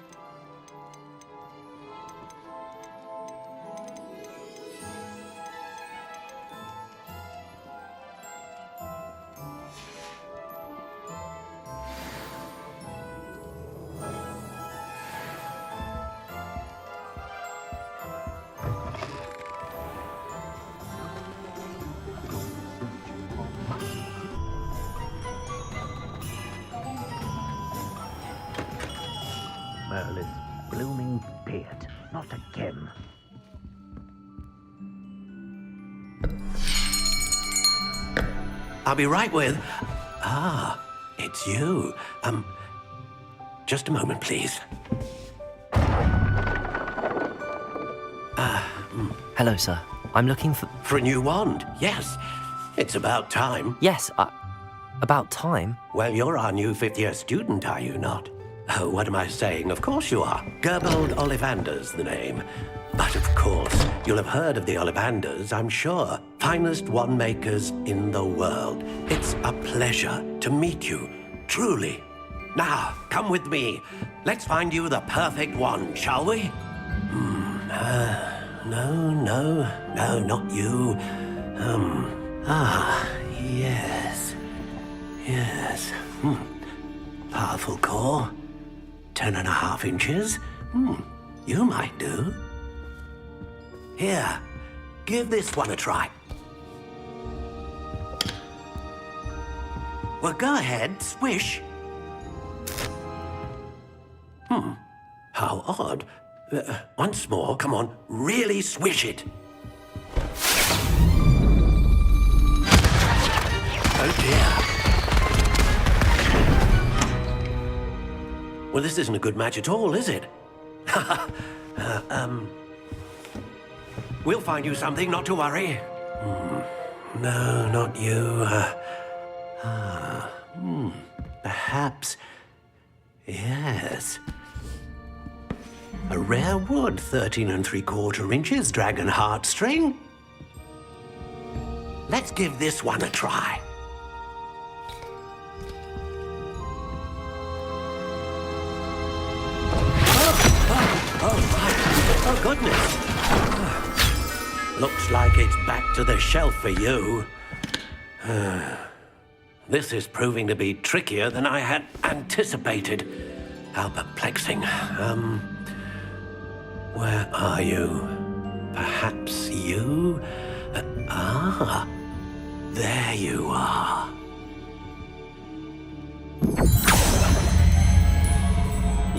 Merlin's blooming beard. Not again. I'll be right with... Ah, it's you. Just a moment, please. Hello, sir. I'm looking for... For a new wand, yes. It's about time. Yes, about time? Well, you're our new fifth-year student, are you not? Oh, what am I saying? Of course you are. Gerbold Ollivander's the name. But of course, you'll have heard of the Ollivanders, I'm sure. Finest wand makers in the world. It's a pleasure to meet you, truly. Now, come with me. Let's find you the perfect wand, shall we? No, not you. Yes. Powerful core. 10.5 inches. You might do. Here, give this one a try. Well, go ahead, swish. How odd. Once more, come on, really swish it. Oh dear. Well, this isn't a good match at all, is it? We'll find you something, not to worry. No, not you. Perhaps... Yes. A rare wood, 13 3/4 inches, dragon heartstring. Let's give this one a try. Oh, goodness. Looks like it's back to the shelf for you. This is proving to be trickier than I had anticipated. How perplexing. Where are you? Perhaps you? There you are.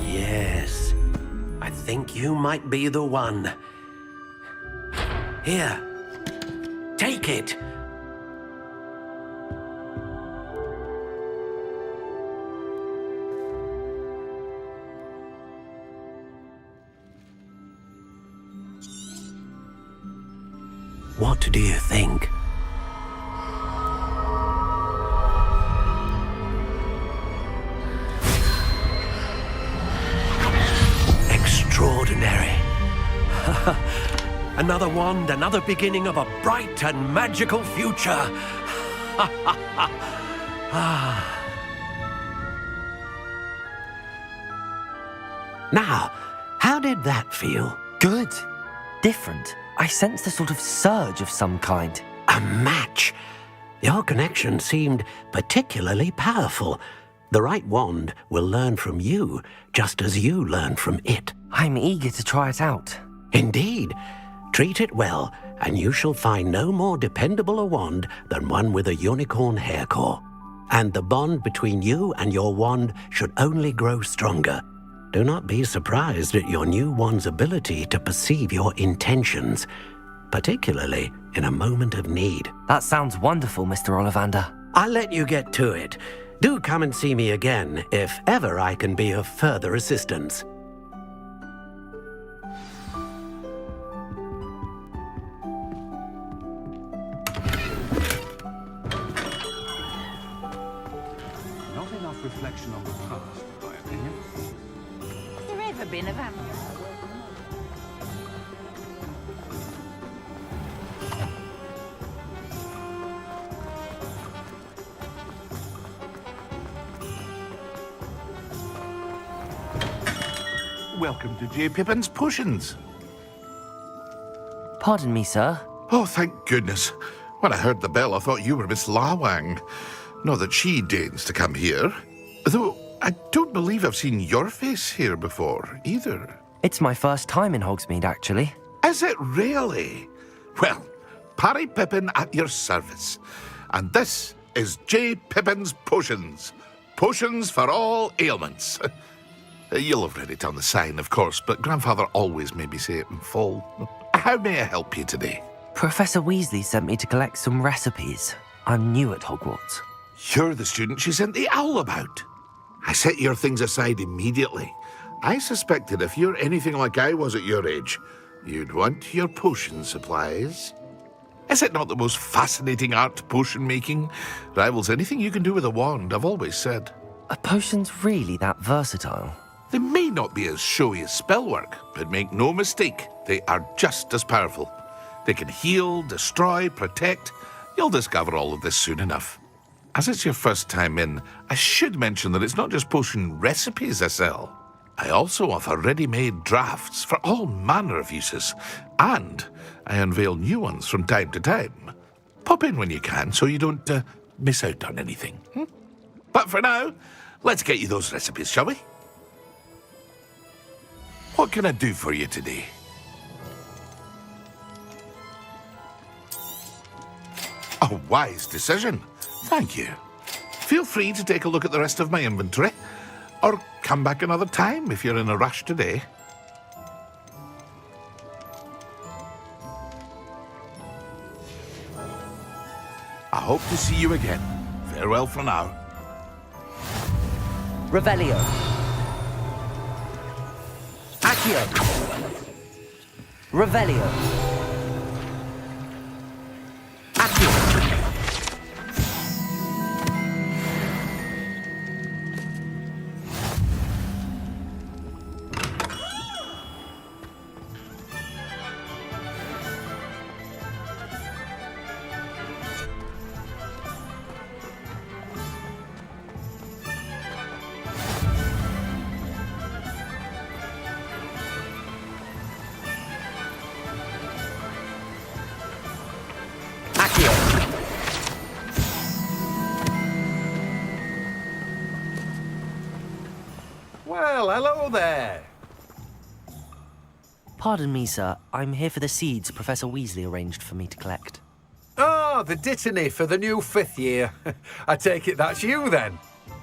Yes. I think you might be the one. Here. Take it. What do you think? Extraordinary. Another wand, another beginning of a bright and magical future. Now, how did that feel? Good. Different. I sensed a sort of surge of some kind. A match. Your connection seemed particularly powerful. The right wand will learn from you, just as you learn from it. I'm eager to try it out. Indeed. Treat it well, and you shall find no more dependable a wand than one with a unicorn hair core. And the bond between you and your wand should only grow stronger. Do not be surprised at your new wand's ability to perceive your intentions, particularly in a moment of need. That sounds wonderful, Mr. Ollivander. I'll let you get to it. Do come and see me again if ever I can be of further assistance. Not enough reflection on the past, in my opinion. Has there ever been a vampire? Welcome to J. Pippin's Potions. Pardon me, sir. Oh, thank goodness. When I heard the bell, I thought you were Miss Lawang. Not that she deigns to come here. Though I don't believe I've seen your face here before, either. It's my first time in Hogsmeade, actually. Is it really? Well, Parry Pippin at your service. And this is J. Pippin's Potions. Potions for all ailments. You'll have read it on the sign, of course, but Grandfather always made me say it in full. How may I help you today? Professor Weasley sent me to collect some recipes. I'm new at Hogwarts. You're the student she sent the owl about. I set your things aside immediately. I suspected if you're anything like I was at your age, you'd want your potion supplies. Is it not the most fascinating art, potion making? Rivals anything you can do with a wand, I've always said. Are potions really that versatile? They may not be as showy as spellwork, but make no mistake, they are just as powerful. They can heal, destroy, protect. You'll discover all of this soon enough. As it's your first time in, I should mention that it's not just potion recipes I sell. I also offer ready-made drafts for all manner of uses, and I unveil new ones from time to time. Pop in when you can so you don't miss out on anything. But for now, let's get you those recipes, shall we? What can I do for you today? A wise decision. Thank you. Feel free to take a look at the rest of my inventory, or come back another time if you're in a rush today. I hope to see you again. Farewell for now. Revelio. Accio. Revelio. Accio. Well, hello there. Pardon me, sir. I'm here for the seeds Professor Weasley arranged for me to collect. Oh, the dittany for the new 5th year. I take it that's you, then.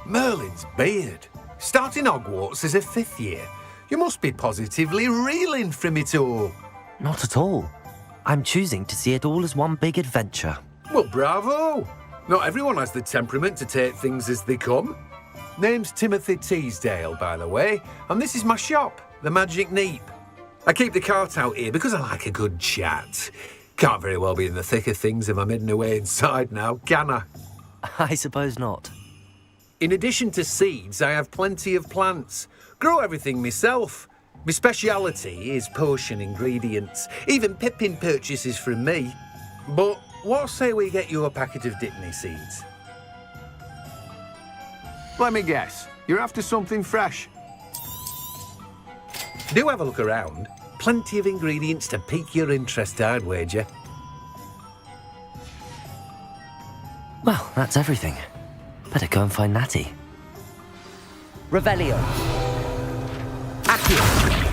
Merlin's beard. Starting Hogwarts as a 5th year. You must be positively reeling from it all. Not at all. I'm choosing to see it all as one big adventure. Well, bravo. Not everyone has the temperament to take things as they come. Name's Timothy Teasdale, by the way, and this is my shop, the Magic Neep. I keep the cart out here because I like a good chat. Can't very well be in the thick of things if I'm hidden away inside now, can I? I suppose not. In addition to seeds, I have plenty of plants. Grow everything myself. My speciality is potion ingredients. Even Pippin purchases from me. But what say we get you a packet of Dittany seeds? Let me guess. You're after something fresh. Do have a look around. Plenty of ingredients to pique your interest, I'd wager. Well, that's everything. Better go and find Natty. Revelio. Accio.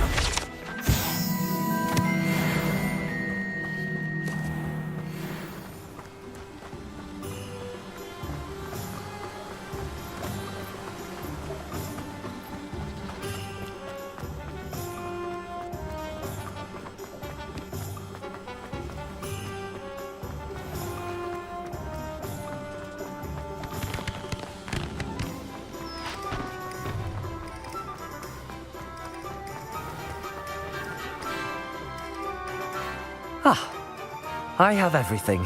Ah, I have everything.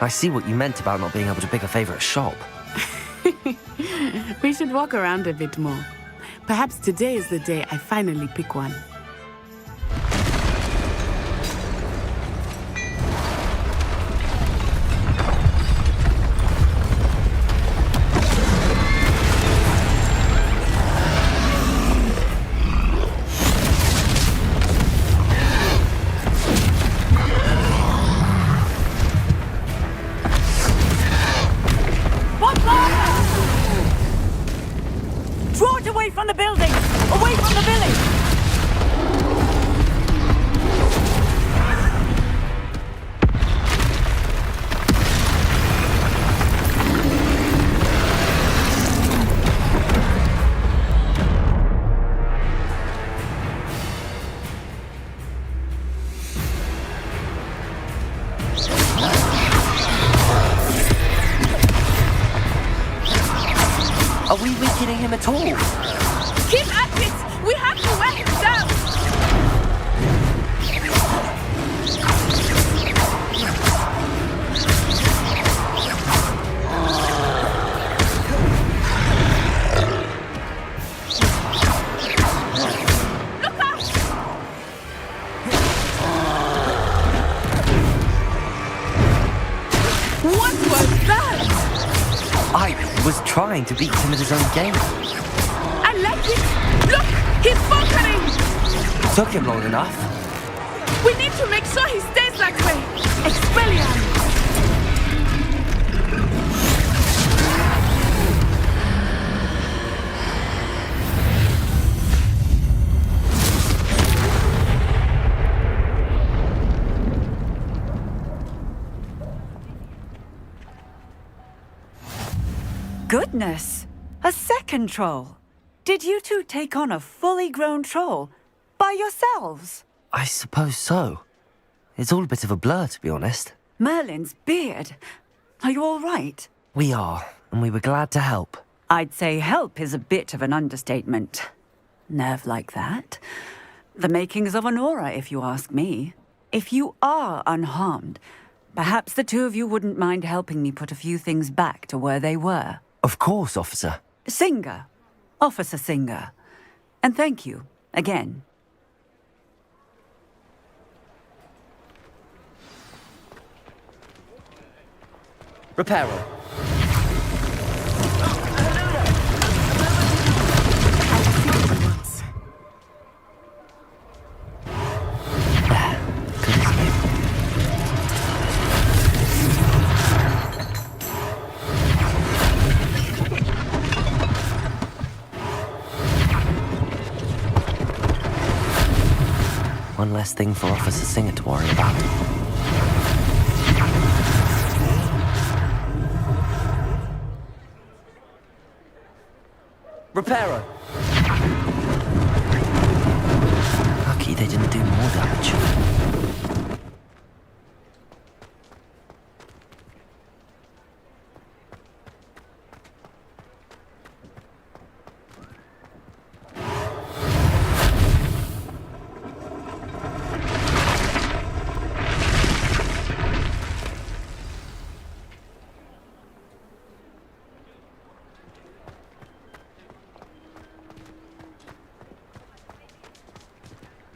I see what you meant about not being able to pick a favorite shop. We should walk around a bit more. Perhaps today is the day I finally pick one. Are we weakening him at all? Keep at it! We have to wear him down! Look out! What was that? I was trying to beat him at his own game. I like it! Look! He's faltering! Took him long enough. We need to make sure he stays that way! Expelliarmus! Goodness! A second troll! Did you two take on a fully grown troll? By yourselves? I suppose so. It's all a bit of a blur, to be honest. Merlin's beard. Are you all right? We are, and we were glad to help. I'd say help is a bit of an understatement. Nerve like that. The makings of an aura, if you ask me. If you are unharmed, perhaps the two of you wouldn't mind helping me put a few things back to where they were. Of course, officer. Singer. Officer Singer. And thank you, again. Reparo. One less thing for Officer Singer to worry about. Reparo! Lucky they didn't do more damage.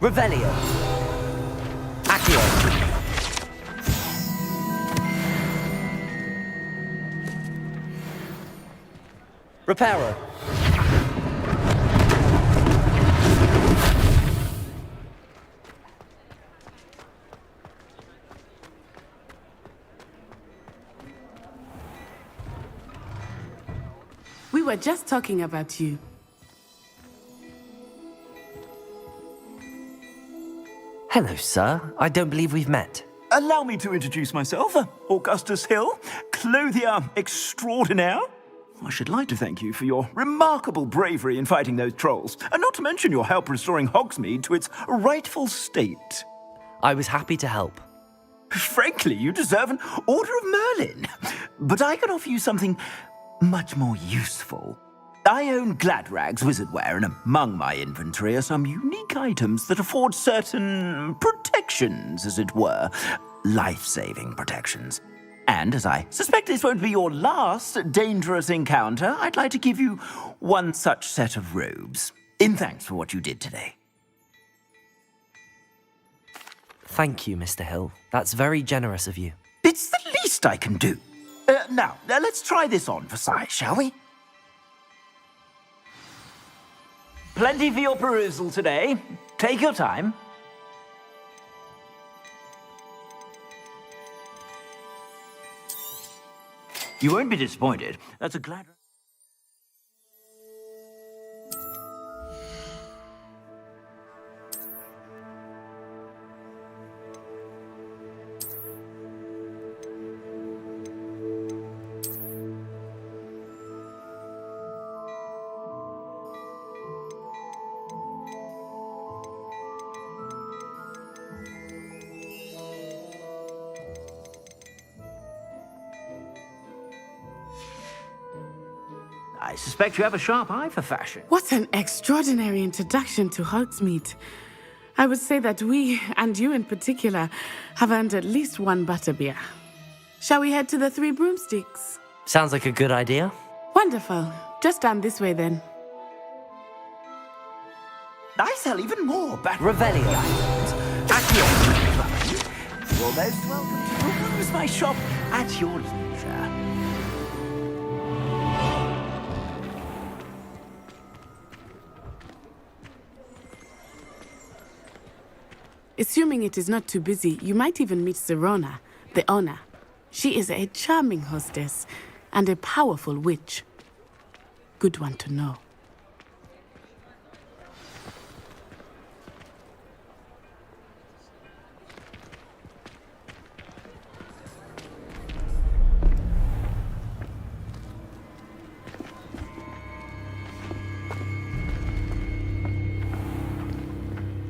Revelio. Accio. Reparo. We were just talking about you. Hello, sir. I don't believe we've met. Allow me to introduce myself, Augustus Hill, clothier extraordinaire. I should like to thank you for your remarkable bravery in fighting those trolls, and not to mention your help restoring Hogsmeade to its rightful state. I was happy to help. Frankly, you deserve an Order of Merlin. But I can offer you something much more useful. I own Gladrag's wizardware, and among my inventory are some unique items that afford certain protections, as it were. Life-saving protections. And as I suspect this won't be your last dangerous encounter, I'd like to give you one such set of robes, in thanks for what you did today. Thank you, Mr. Hill. That's very generous of you. It's the least I can do. Now, let's try this on for size, shall we? Plenty for your perusal today. Take your time. You won't be disappointed. That's a glad... I suspect you have a sharp eye for fashion. What an extraordinary introduction to Hogsmeade. I would say that we, and you in particular, have earned at least one butterbeer. Shall we head to the Three Broomsticks? Sounds like a good idea. Wonderful. Just down this way then. I sell even more Revelio items at your leisure. You're most welcome to peruse my shop at your leisure. Assuming it is not too busy, you might even meet Serona, the owner. She is a charming hostess and a powerful witch. Good one to know.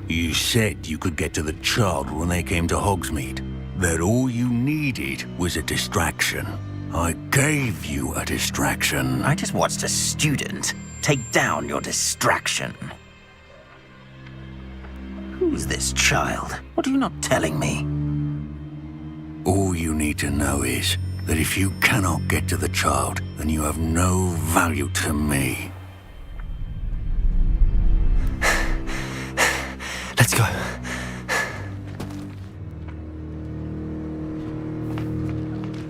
You said you could get to the child when they came to Hogsmeade. That all you needed was a distraction. I gave you a distraction. I just watched a student take down your distraction. Who's this child? What are you not telling me? All you need to know is that if you cannot get to the child, then you have no value to me. Let's go.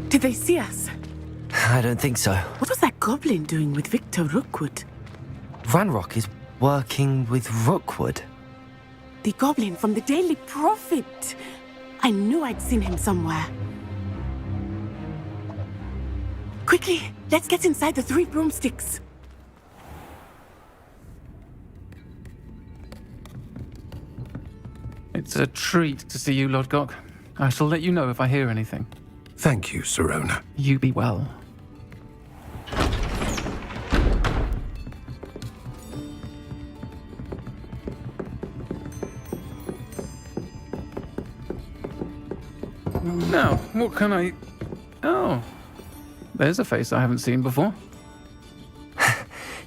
Did they see us? I don't think so. What was that goblin doing with Victor Rookwood? Ranrock is working with Rookwood. The goblin from the Daily Prophet. I knew I'd seen him somewhere. Quickly, let's get inside the Three Broomsticks. It's a treat to see you, Lodgok. I shall let you know if I hear anything. Thank you, Serona. You be well. Now, what can I... Oh, there's a face I haven't seen before.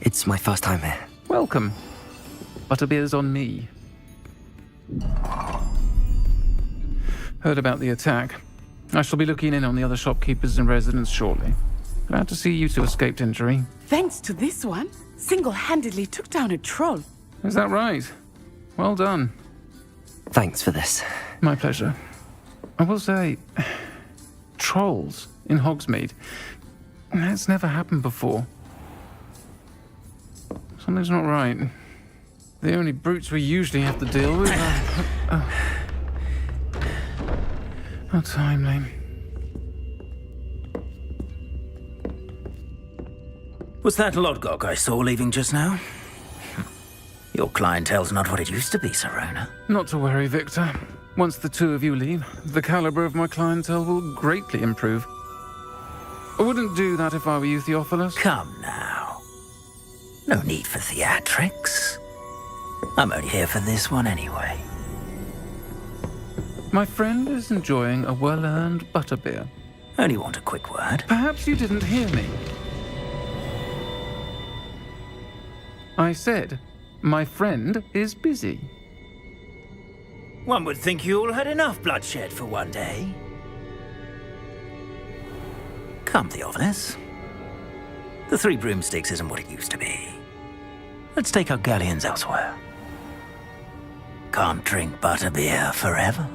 It's my first time here. Welcome. Butterbeer's on me. Heard about the attack. I shall be looking in on the other shopkeepers and residents shortly. Glad to see you two escaped injury. Thanks to this one, single-handedly took down a troll. Is that right? Well done. Thanks for this. My pleasure. I will say, trolls in Hogsmeade. That's never happened before. Something's not right. The only brutes we usually have to deal with are... How timely. Was that Lodgok I saw leaving just now? Your clientele's not what it used to be, Sir Ronen. Not to worry, Victor. Once the two of you leave, the caliber of my clientele will greatly improve. I wouldn't do that if I were you, Theophilus. Come now. No need for theatrics. I'm only here for this one anyway. My friend is enjoying a well-earned butterbeer. Only want a quick word. Perhaps you didn't hear me. I said, my friend is busy. One would think you all had enough bloodshed for one day. Come, Theophilus. The Three Broomsticks isn't what it used to be. Let's take our galleons elsewhere. Can't drink butterbeer forever.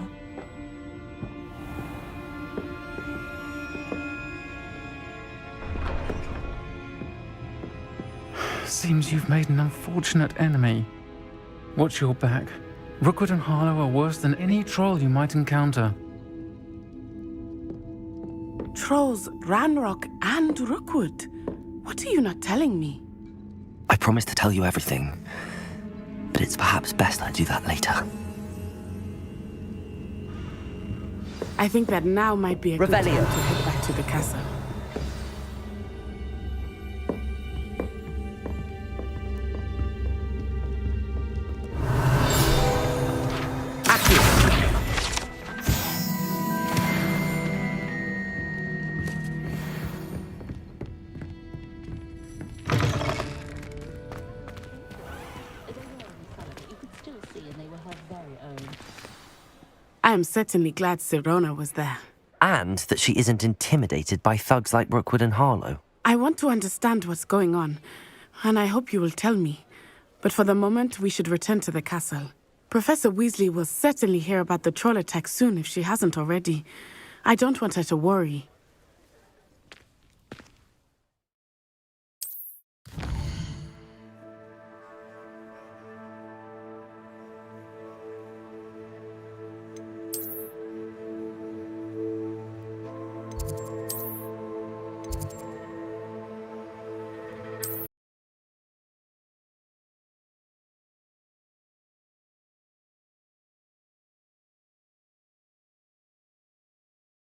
Seems you've made an unfortunate enemy. Watch your back. Rookwood and Harlow are worse than any troll you might encounter. Trolls, Ranrock, and Rookwood. What are you not telling me? I promised to tell you everything, but it's perhaps best I do that later. I think that now might be a good time to Revelio. head back to the castle. I am certainly glad Sirona was there. And that she isn't intimidated by thugs like Rookwood and Harlow. I want to understand what's going on, and I hope you will tell me. But for the moment, we should return to the castle. Professor Weasley will certainly hear about the troll attack soon if she hasn't already. I don't want her to worry.